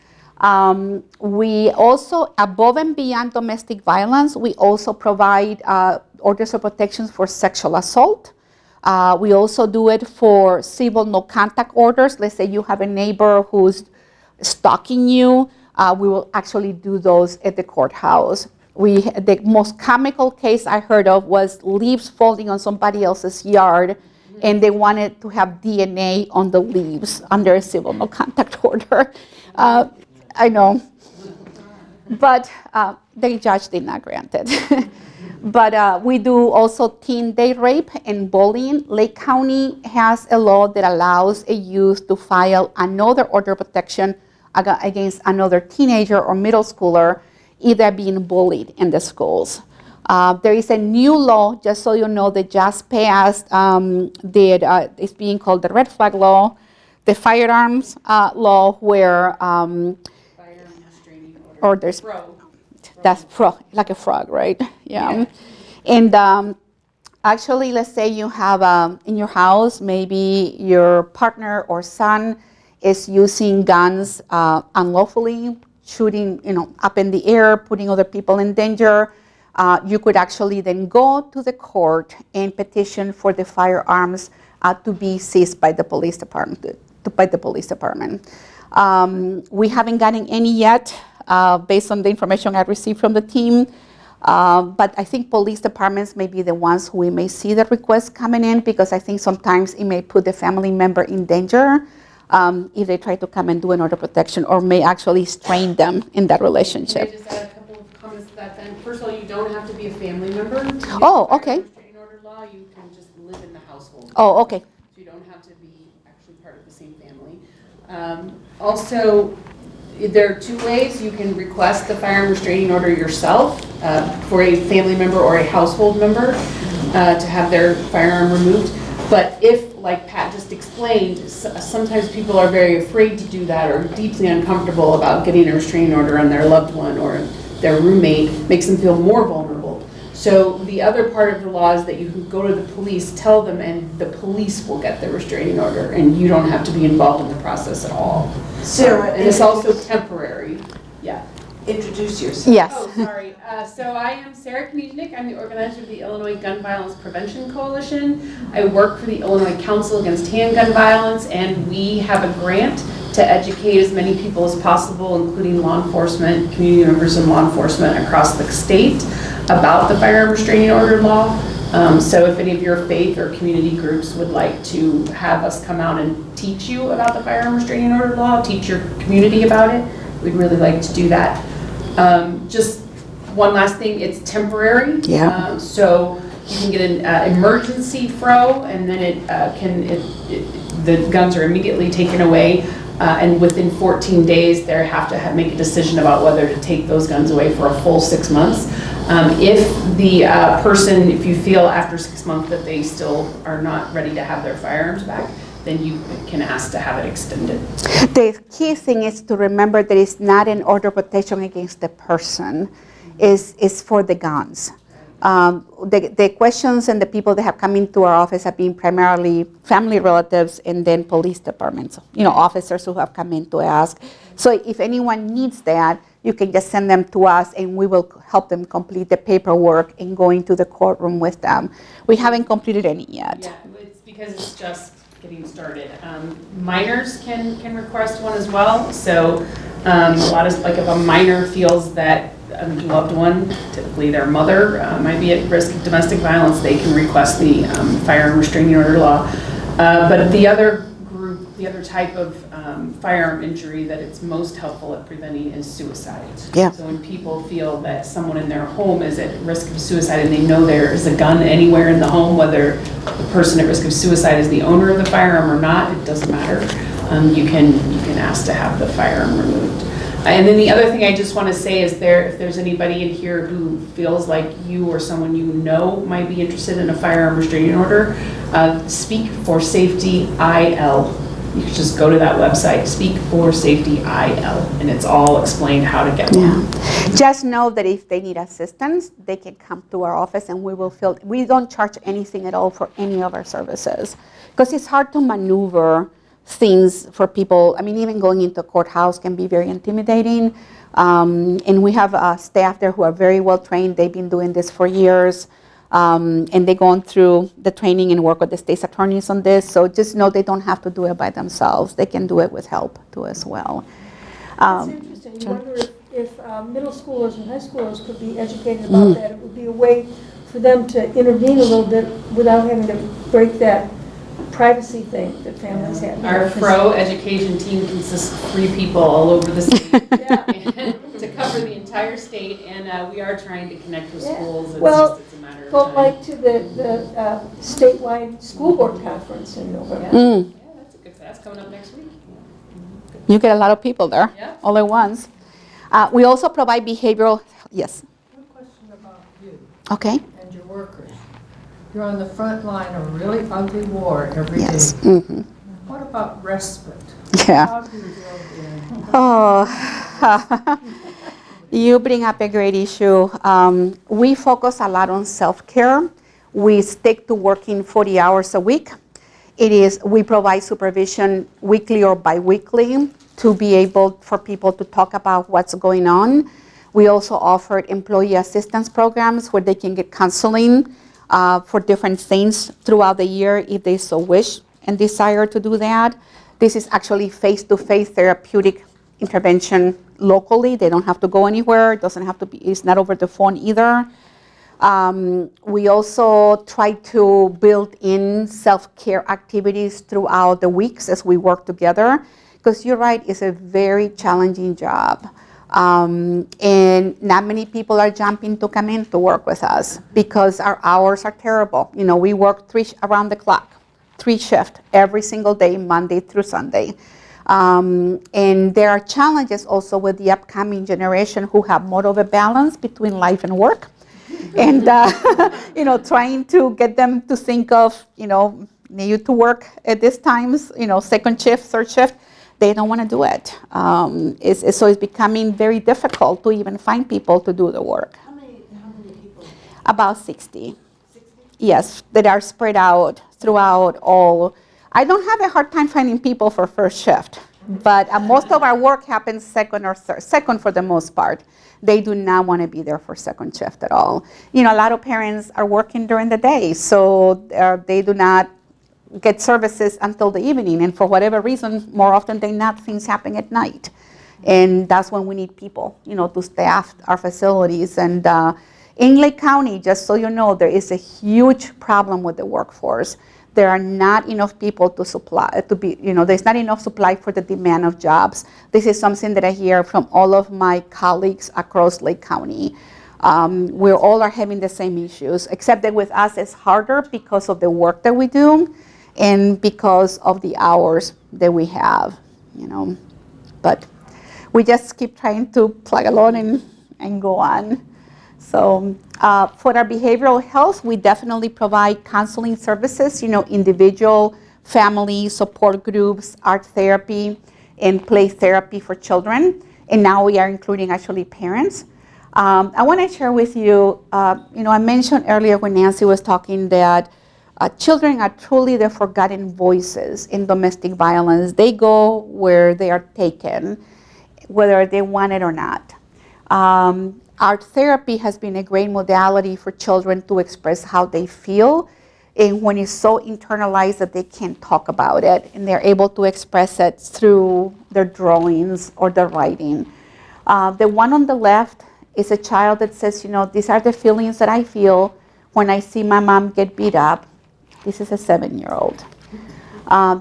We also, above and beyond domestic violence, we also provide orders of protections for sexual assault. We also do it for civil no contact orders. Let's say you have a neighbor who's stalking you. We will actually do those at the courthouse. The most comical case I heard of was leaves falling on somebody else's yard, and they wanted to have DNA on the leaves under a civil no contact order. I know, but the judge did not grant it. But we do also teen date rape and bullying. Lake County has a law that allows a youth to file another order of protection against another teenager or middle schooler, either being bullied in the schools. There is a new law, just so you know, that just passed, it's being called the red flag law, the firearms law, where Firearm restraining orders. That's like a frog, right? Yeah. And actually, let's say you have in your house, maybe your partner or son is using guns unlawfully, shooting, up in the air, putting other people in danger. You could actually then go to the court and petition for the firearms to be seized by the police department. We haven't gotten any yet. Based on the information I received from the team. But I think police departments may be the ones who we may see the requests coming in, because I think sometimes it may put the family member in danger if they try to come and do an order of protection, or may actually strain them in that relationship. Can I just add a couple of comments to that then? First of all, you don't have to be a family member. Oh, okay. Restraining order law, you can just live in the household. Oh, okay. So you don't have to be actually part of the same family. Also, there are two ways you can request the firearm restraining order yourself for a family member or a household member to have their firearm removed. But if, like Pat just explained, sometimes people are very afraid to do that or deeply uncomfortable about getting a restraining order on their loved one or their roommate, makes them feel more vulnerable. So the other part of the law is that you can go to the police, tell them, and the police will get the restraining order, and you don't have to be involved in the process at all. Sarah, And it's also temporary. Yeah. introduce yourself. Yes. Oh, sorry. So I am Sarah Knudnik. I'm the organizer of the Illinois Gun Violence Prevention Coalition. I work for the Illinois Council Against Handgun Violence, and we have a grant to educate as many people as possible, including law enforcement, community members and law enforcement across the state about the firearm restraining order law. So if any of your faith or community groups would like to have us come out and teach you about the firearm restraining order law, teach your community about it, we'd really like to do that. Just one last thing, it's temporary. Yeah. So you can get an emergency fro, and then the guns are immediately taken away. And within 14 days, they have to make a decision about whether to take those guns away for a full 6 months. If the person, if you feel after 6 months that they still are not ready to have their firearms back, then you can ask to have it extended. The key thing is to remember that it's not an order of protection against the person, it's for the guns. The questions and the people that have come into our office have been primarily family relatives and then police departments, officers who have come in to ask. So if anyone needs that, you can just send them to us and we will help them complete the paperwork and go into the courtroom with them. We haven't completed any yet. Yeah, it's because it's just getting started. Minors can request one as well. So a lot of, like if a minor feels that a loved one, typically their mother, might be at risk of domestic violence, they can request the firearm restraining order law. But the other group, the other type of firearm injury that it's most helpful at preventing is suicide. Yeah. So when people feel that someone in their home is at risk of suicide and they know there is a gun anywhere in the home, whether the person at risk of suicide is the owner of the firearm or not, it doesn't matter. You can ask to have the firearm removed. And then the other thing I just want to say is if there's anybody in here who feels like you or someone you know might be interested in a firearm restraining order, Speak for Safety IL. You can just go to that website, Speak for Safety IL, and it's all explained how to get one. Yeah. Just know that if they need assistance, they can come to our office and we don't charge anything at all for any of our services. Because it's hard to maneuver things for people. I mean, even going into a courthouse can be very intimidating. And we have staff there who are very well trained. They've been doing this for years. And they've gone through the training and work with the state's attorneys on this. So just know they don't have to do it by themselves. They can do it with help too as well. That's interesting. You wonder if middle schoolers and high schoolers could be educated about that. It would be a way for them to intervene a little bit without having to break that privacy thing that families have. Our FRO education team consists of 3 people all over the state to cover the entire state, and we are trying to connect with schools. It's a matter of time. Like to the statewide school board conference in November. Yeah, that's a good. That's coming up next week. You get a lot of people there all at once. We also provide behavioral, yes. One question about you Okay. and your workers. You're on the front line of a really ugly war every day. Yes. Mm-hmm. What about respite? Yeah. How do you deal with it? Oh, you bring up a great issue. We focus a lot on self-care. We stick to working 40 hours a week. We provide supervision weekly or biweekly to be able for people to talk about what's going on. We also offer employee assistance programs where they can get counseling for different things throughout the year if they so wish and desire to do that. This is actually face-to-face therapeutic intervention locally. They don't have to go anywhere. It doesn't have to be, it's not over the phone either. We also try to build in self-care activities throughout the weeks as we work together, because you're right, it's a very challenging job. And not many people are jumping to come in to work with us because our hours are terrible. We work around the clock, 3 shifts every single day, Monday through Sunday. And there are challenges also with the upcoming generation who have more of a balance between life and work. And, trying to get them to think of, need to work at this times, second shift, third shift. They don't want to do it. So it's becoming very difficult to even find people to do the work. How many people? About 60. Yes, that are spread out throughout all. I don't have a hard time finding people for first shift, but most of our work happens second or third, second for the most part. They do not want to be there for second shift at all. You know, a lot of parents are working during the day, so they do not get services until the evening, and for whatever reason, more often than not, things happen at night. And that's when we need people, you know, to staff our facilities. And in Lake County, just so you know, there is a huge problem with the workforce. There are not enough people to supply, there's not enough supply for the demand of jobs. This is something that I hear from all of my colleagues across Lake County. We all are having the same issues, except that with us it's harder because of the work that we do and because of the hours that we have, you know. But we just keep trying to plug along and go on. So for our behavioral health, we definitely provide counseling services, you know, individual, family, support groups, art therapy, and play therapy for children. And now we are including actually parents. I want to share with you, you know, I mentioned earlier when Nancy was talking that children are truly the forgotten voices in domestic violence. They go where they are taken, whether they want it or not. Art therapy has been a great modality for children to express how they feel, and when it's so internalized that they can't talk about it, and they're able to express it through their drawings or their writing. The one on the left is a child that says, you know, these are the feelings that I feel when I see my mom get beat up. This is a 7-year-old.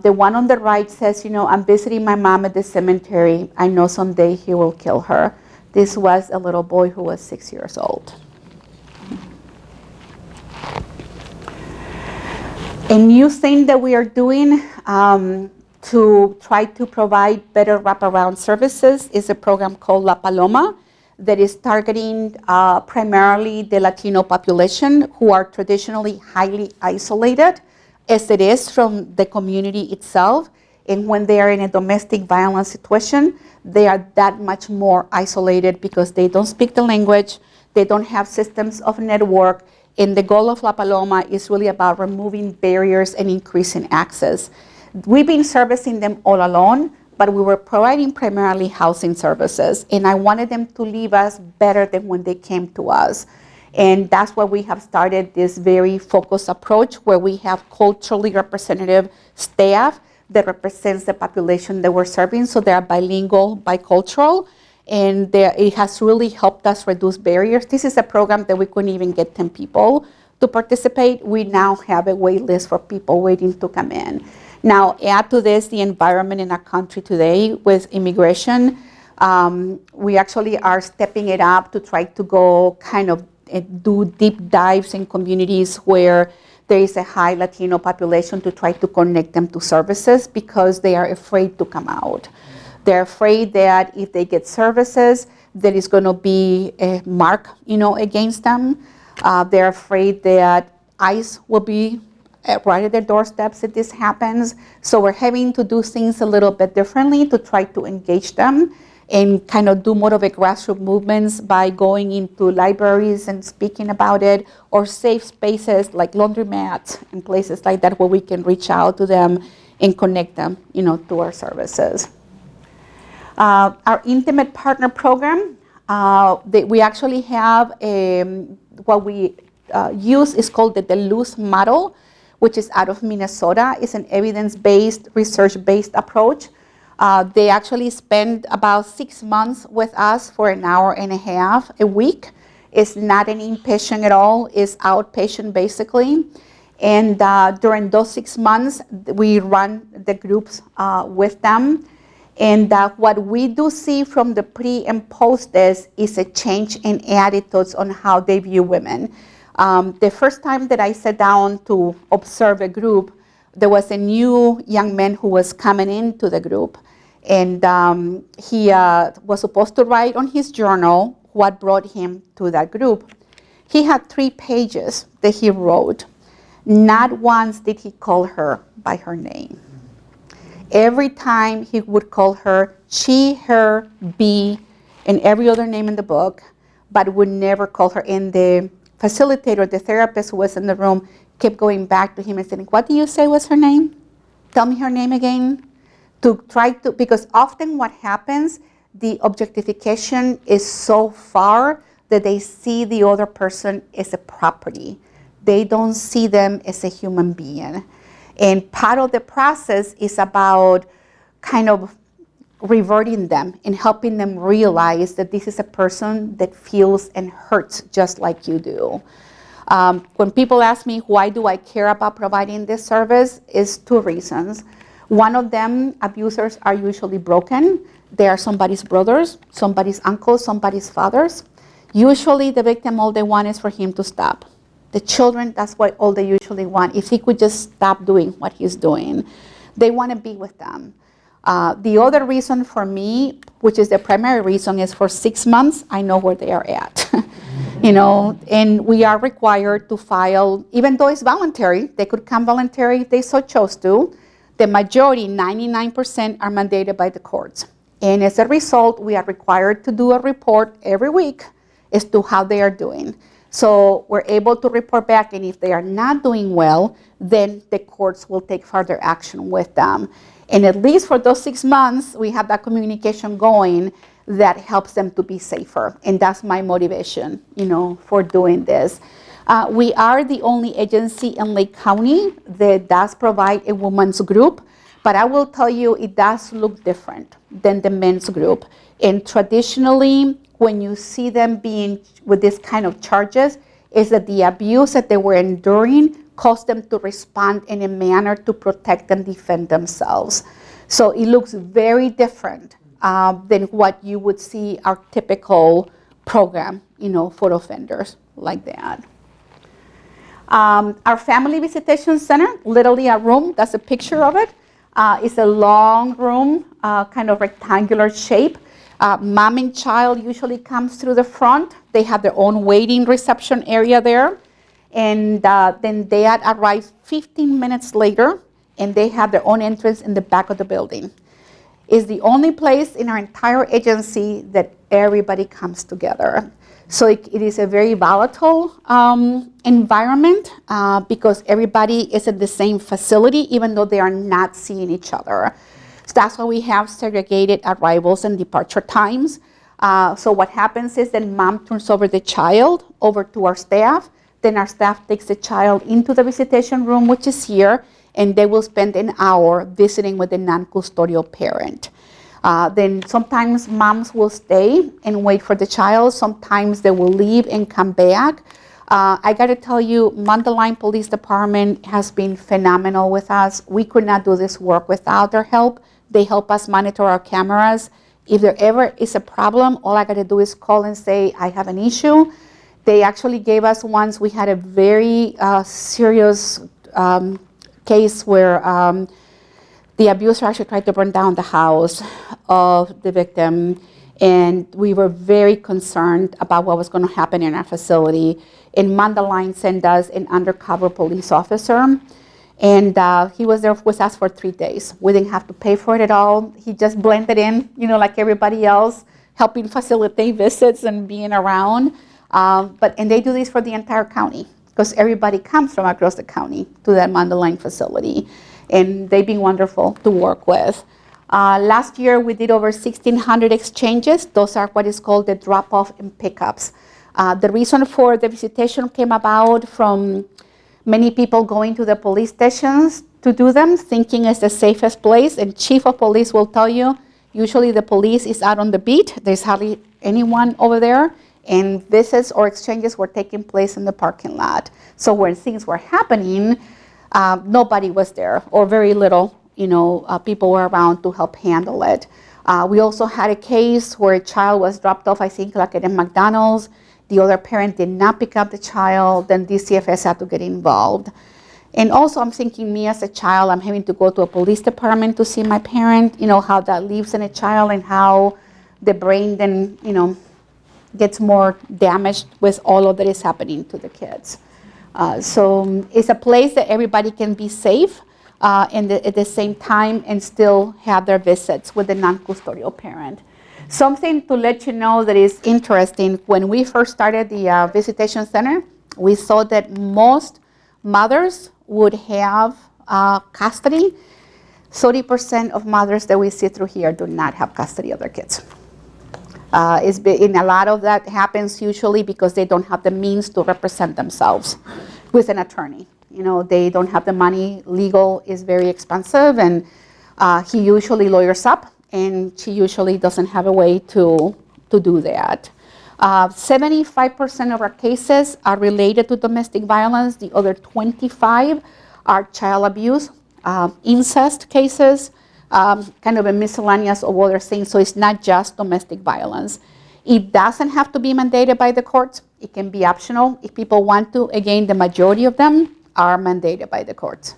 The one on the right says, you know, I'm visiting my mom at the cemetery. I know someday he will kill her. This was a little boy who was 6 years old. A new thing that we are doing to try to provide better wraparound services is a program called La Paloma that is targeting primarily the Latino population who are traditionally highly isolated, as it is from the community itself. And when they are in a domestic violence situation, they are that much more isolated because they don't speak the language, they don't have systems of network, and the goal of La Paloma is really about removing barriers and increasing access. We've been servicing them all along, but we were providing primarily housing services, and I wanted them to leave us better than when they came to us. And that's why we have started this very focused approach where we have culturally representative staff that represents the population that we're serving. So they are bilingual, bicultural, and it has really helped us reduce barriers. This is a program that we couldn't even get 10 people to participate. We now have a wait list for people waiting to come in. Now, add to this the environment in our country today with immigration. We actually are stepping it up to try to go kind of do deep dives in communities where there is a high Latino population to try to connect them to services because they are afraid to come out. They're afraid that if they get services, there is going to be a mark, you know, against them. They're afraid that ICE will be right at their doorsteps if this happens. So we're having to do things a little bit differently to try to engage them and kind of do more of a grassroots movements by going into libraries and speaking about it, or safe spaces like laundromats and places like that where we can reach out to them and connect them, you know, to our services. Our intimate partner program, we actually have what we use is called the Duluth model, which is out of Minnesota. It's an evidence-based, research-based approach. They actually spend about 6 months with us for an hour and a half a week. It's not an inpatient at all. It's outpatient, basically. And during those 6 months, we run the groups with them. And what we do see from the pre and post is a change in attitudes on how they view women. The first time that I sat down to observe a group, there was a new young man who was coming into the group. And he was supposed to write on his journal what brought him to that group. He had 3 pages that he wrote. Not once did he call her by her name. Every time he would call her she, her, be, and every other name in the book, but would never call her. And the facilitator, the therapist who was in the room, kept going back to him and saying, what do you say was her name? Tell me her name again. To try to, because often what happens, the objectification is so far that they see the other person as a property. They don't see them as a human being. And part of the process is about kind of reverting them and helping them realize that this is a person that feels and hurts just like you do. When people ask me why do I care about providing this service, is two reasons. One of them, abusers are usually broken. They are somebody's brothers, somebody's uncles, somebody's fathers. Usually the victim, all they want is for him to stop. The children, that's what all they usually want. If he could just stop doing what he's doing, they want to be with them. The other reason for me, which is the primary reason, is for 6 months, I know where they are at. And we are required to file, even though it's voluntary, they could come voluntary if they so chose to. The majority, 99%, are mandated by the courts. And as a result, we are required to do a report every week as to how they are doing. So we're able to report back, and if they are not doing well, then the courts will take further action with them. And at least for those 6 months, we have that communication going that helps them to be safer. And that's my motivation, for doing this. We are the only agency in Lake County that does provide a women's group, but I will tell you it does look different than the men's group. And traditionally, when you see them being with this kind of charges, is that the abuse that they were enduring caused them to respond in a manner to protect and defend themselves. So it looks very different than what you would see our typical program, for offenders like that. Our family visitation center, literally a room, that's a picture of it. It's a long room, kind of rectangular shape. Mom and child usually comes through the front. They have their own waiting reception area there. And then dad arrives 15 minutes later, and they have their own entrance in the back of the building. It's the only place in our entire agency that everybody comes together. So it is a very volatile environment because everybody is at the same facility, even though they are not seeing each other. So that's why we have segregated arrivals and departure times. So what happens is that mom turns over the child over to our staff. Then our staff takes the child into the visitation room, which is here, and they will spend an hour visiting with the non-custodial parent. Then sometimes moms will stay and wait for the child. Sometimes they will leave and come back. I got to tell you, Mundelein Police Department has been phenomenal with us. We could not do this work without their help. They help us monitor our cameras. If there ever is a problem, all I got to do is call and say, I have an issue. They actually gave us once, we had a very serious case where the abuser actually tried to burn down the house of the victim, and we were very concerned about what was going to happen in our facility. And Mundelein sent us an undercover police officer, and he was there with us for 3 days. We didn't have to pay for it at all. He just blended in, like everybody else, helping facilitate visits and being around. And they do this for the entire county because everybody comes from across the county to that Mundelein facility. And they've been wonderful to work with. Last year, we did over 1,600 exchanges. Those are what is called the drop-off and pickups. The reason for the visitation came about from many people going to the police stations to do them, thinking it's the safest place. And chief of police will tell you, usually the police is out on the beat. There's hardly anyone over there. And visits or exchanges were taking place in the parking lot. So when things were happening, nobody was there, or very little, people were around to help handle it. We also had a case where a child was dropped off, I think, like at a McDonald's. The other parent did not pick up the child, then DCFS had to get involved. And also I'm thinking, me as a child, I'm having to go to a police department to see my parent, how that lives in a child and how the brain then, gets more damaged with all of that is happening to the kids. So it's a place that everybody can be safe and at the same time and still have their visits with the non-custodial parent. Something to let you know that is interesting, when we first started the visitation center, we saw that most mothers would have custody. 30% of mothers that we see through here do not have custody of their kids. And a lot of that happens usually because they don't have the means to represent themselves with an attorney. You know, they don't have the money. Legal is very expensive, and he usually lawyers up, and she usually doesn't have a way to do that. 75% of our cases are related to domestic violence. The other 25 are child abuse, incest cases, kind of a miscellaneous of other things. So it's not just domestic violence. It doesn't have to be mandated by the courts. It can be optional if people want to. Again, the majority of them are mandated by the courts.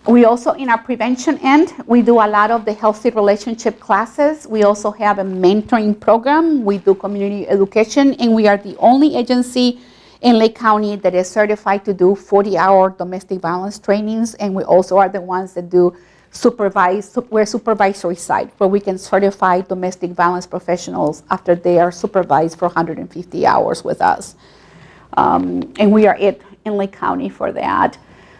We also, in our prevention end, we do a lot of the healthy relationship classes. We also have a mentoring program. We do community education, and we are the only agency in Lake County that is certified to do 40-hour domestic violence trainings, and we also are the ones that do we're supervisory side, where we can certify domestic violence professionals after they are supervised for 150 hours with us. And we are it in Lake County for that.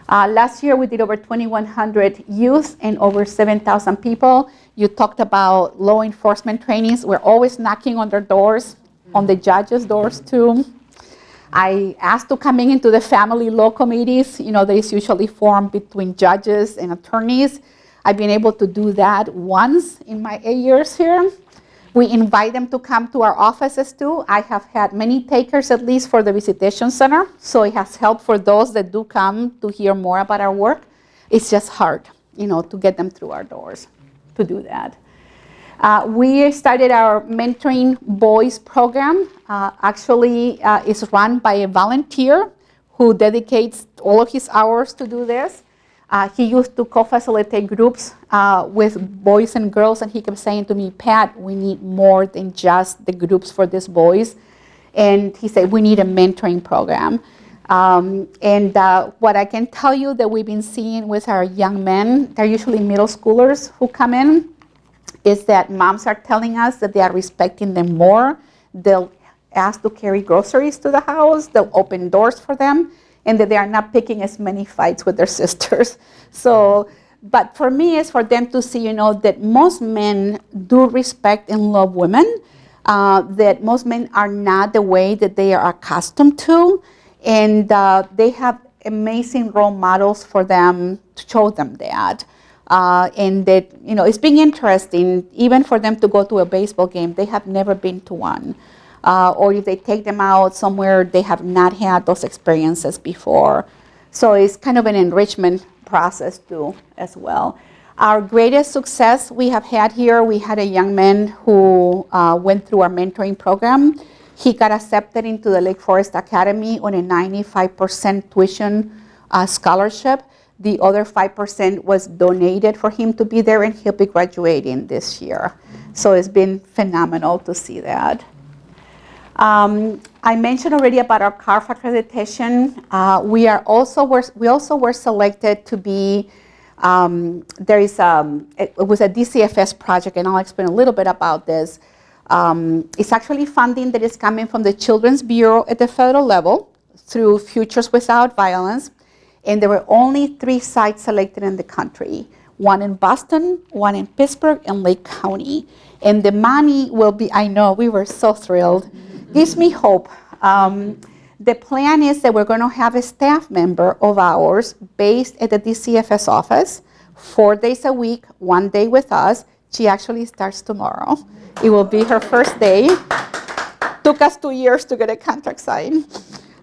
Last year, we did over 2,100 youth and over 7,000 people. You talked about law enforcement trainings. We're always knocking on their doors, on the judges' doors too. I asked to coming into the family law committees. You know, that is usually formed between judges and attorneys. I've been able to do that once in my 8 years here. We invite them to come to our offices too. I have had many takers, at least for the visitation center, so it has helped for those that do come to hear more about our work. It's just hard, you know, to get them through our doors to do that. We started our mentoring boys program. Actually, it's run by a volunteer who dedicates all of his hours to do this. He used to co-facilitate groups with boys and girls, and he kept saying to me, Pat, we need more than just the groups for these boys. And he said, we need a mentoring program. What I can tell you that we've been seeing with our young men, they're usually middle schoolers who come in, is that moms are telling us that they are respecting them more. They'll ask to carry groceries to the house. They'll open doors for them, and that they are not picking as many fights with their sisters. So, but for me, it's for them to see, you know, that most men do respect and love women, that most men are not the way that they are accustomed to, and they have amazing role models for them to show them that. And that, you know, it's been interesting, even for them to go to a baseball game. They have never been to one. Or if they take them out somewhere, they have not had those experiences before. So it's kind of an enrichment process too, as well. Our greatest success we have had here, we had a young man who went through our mentoring program. He got accepted into the Lake Forest Academy on a 95% tuition scholarship. The other 5% was donated for him to be there, and he'll be graduating this year. So it's been phenomenal to see that. I mentioned already about our CARF accreditation. We also were selected to be, it was a DCFS project, and I'll explain a little bit about this. It's actually funding that is coming from the Children's Bureau at the federal level through Futures Without Violence. And there were only 3 sites selected in the country, one in Boston, one in Pittsburgh, and Lake County. And the money will be, I know, we were so thrilled. Gives me hope. The plan is that we're going to have a staff member of ours based at the DCFS office, 4 days a week, 1 day with us. She actually starts tomorrow. It will be her first day. Took us 2 years to get a contract signed.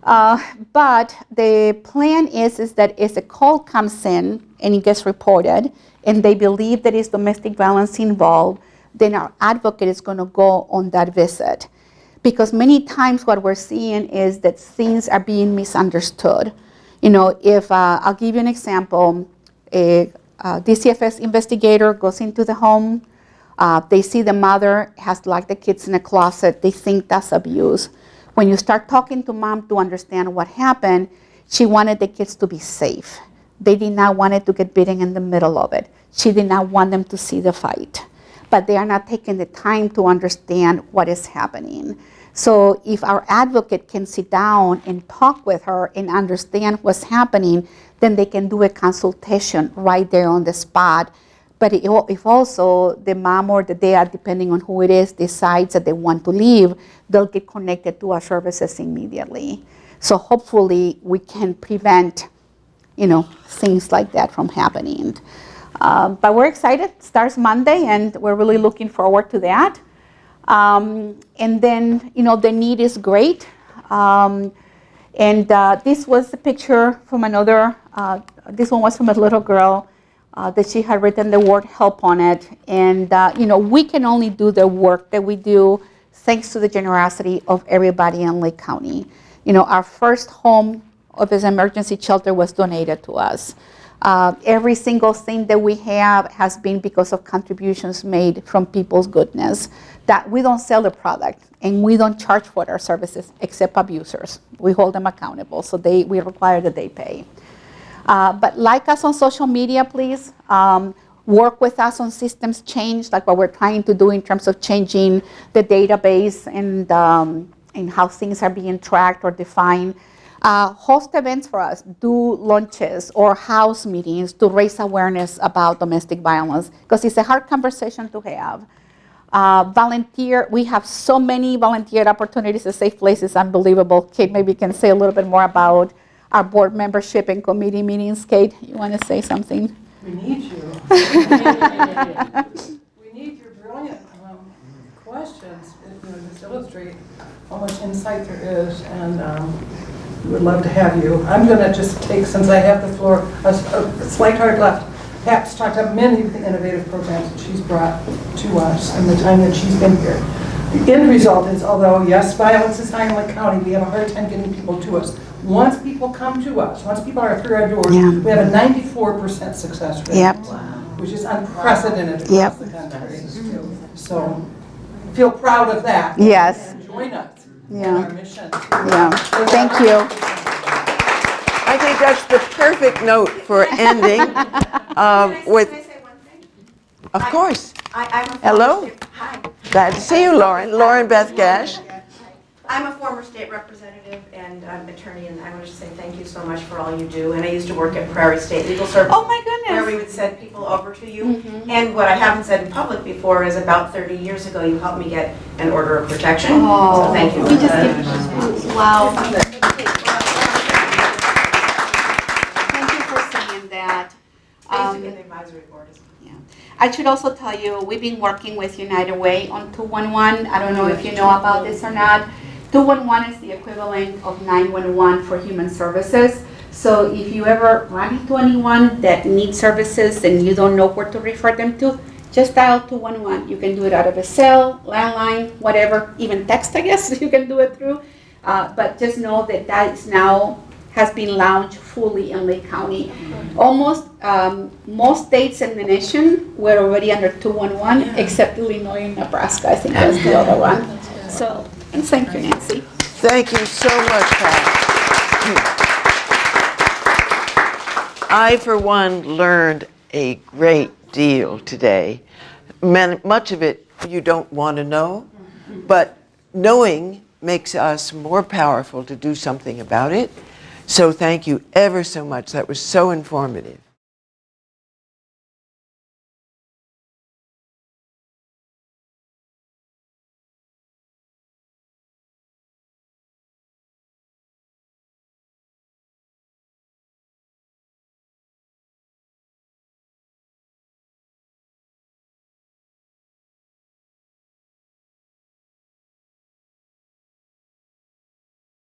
But the plan is that if a call comes in and it gets reported and they believe there is domestic violence involved, then our advocate is going to go on that visit. Because many times what we're seeing is that things are being misunderstood. You know, if, I'll give you an example, a DCFS investigator goes into the home, they see the mother has locked the kids in a closet, they think that's abuse. When you start talking to mom to understand what happened, she wanted the kids to be safe. They did not want it to get beaten in the middle of it. She did not want them to see the fight. But they are not taking the time to understand what is happening. So if our advocate can sit down and talk with her and understand what's happening, then they can do a consultation right there on the spot. But if also the mom or the dad, depending on who it is, decides that they want to leave, they'll get connected to our services immediately. So hopefully we can prevent, things like that from happening. But we're excited. It starts Monday, and we're really looking forward to that. And then, the need is great. This was a picture from another, this one was from a little girl that she had written the word help on it. And, we can only do the work that we do thanks to the generosity of everybody in Lake County. Our first home of this emergency shelter was donated to us. Every single thing that we have has been because of contributions made from people's goodness. That we don't sell the product and we don't charge for our services except abusers. We hold them accountable, so we require that they pay. But like us on social media, please. Work with us on systems change, like what we're trying to do in terms of changing the database and how things are being tracked or defined. Host events for us, do lunches or house meetings to raise awareness about domestic violence, because it's a hard conversation to have. Volunteer, we have so many volunteer opportunities at Safe Place, it's unbelievable. Kate maybe can say a little bit more about our board membership and committee meetings. Kate, you want to say something? We need you. We need your brilliant questions. Just illustrate how much insight there is, and we would love to have you. I'm going to just take, since I have the floor, a slight hard left. Pat's talked about many of the innovative programs that she's brought to us in the time that she's been here. The end result is, although yes, violence is high in Lake County, we have a hard time getting people to us. Once people come to us, once people are through our doors, we have a 94% success rate, which is unprecedented across the country. So feel proud of that. Yes. And join us in our mission. Thank you. I think that's the perfect note for ending with. Can I say one thing? Of course. I'm a former Hello. Hi. Glad to see you, Lauren. Lauren Beth Gash. I'm a former state representative and attorney, and I want to say thank you so much for all you do. And I used to work at Prairie State Legal Services. Oh my goodness. Where we would send people over to you. And what I haven't said in public before is about 30 years ago, you helped me get an order of protection. Oh. So thank you. We just give wow. Thank you for saying that. I used to get the advisory board as well. I should also tell you, we've been working with United Way on 211. I don't know if you know about this or not. 211 is the equivalent of 911 for human services. So if you ever run into anyone that needs services and you don't know where to refer them to, just dial 211. You can do it out of a cell, landline, whatever, even text, I guess you can do it through. But just know that that is now has been launched fully in Lake County. Almost most states in the nation were already under 211, except Illinois and Nebraska. I think that's the other one. So, and thank you, Nancy. Thank you so much, Pat. I, for one, learned a great deal today. Much of it you don't want to know, but knowing makes us more powerful to do something about it. So thank you ever so much. That was so informative.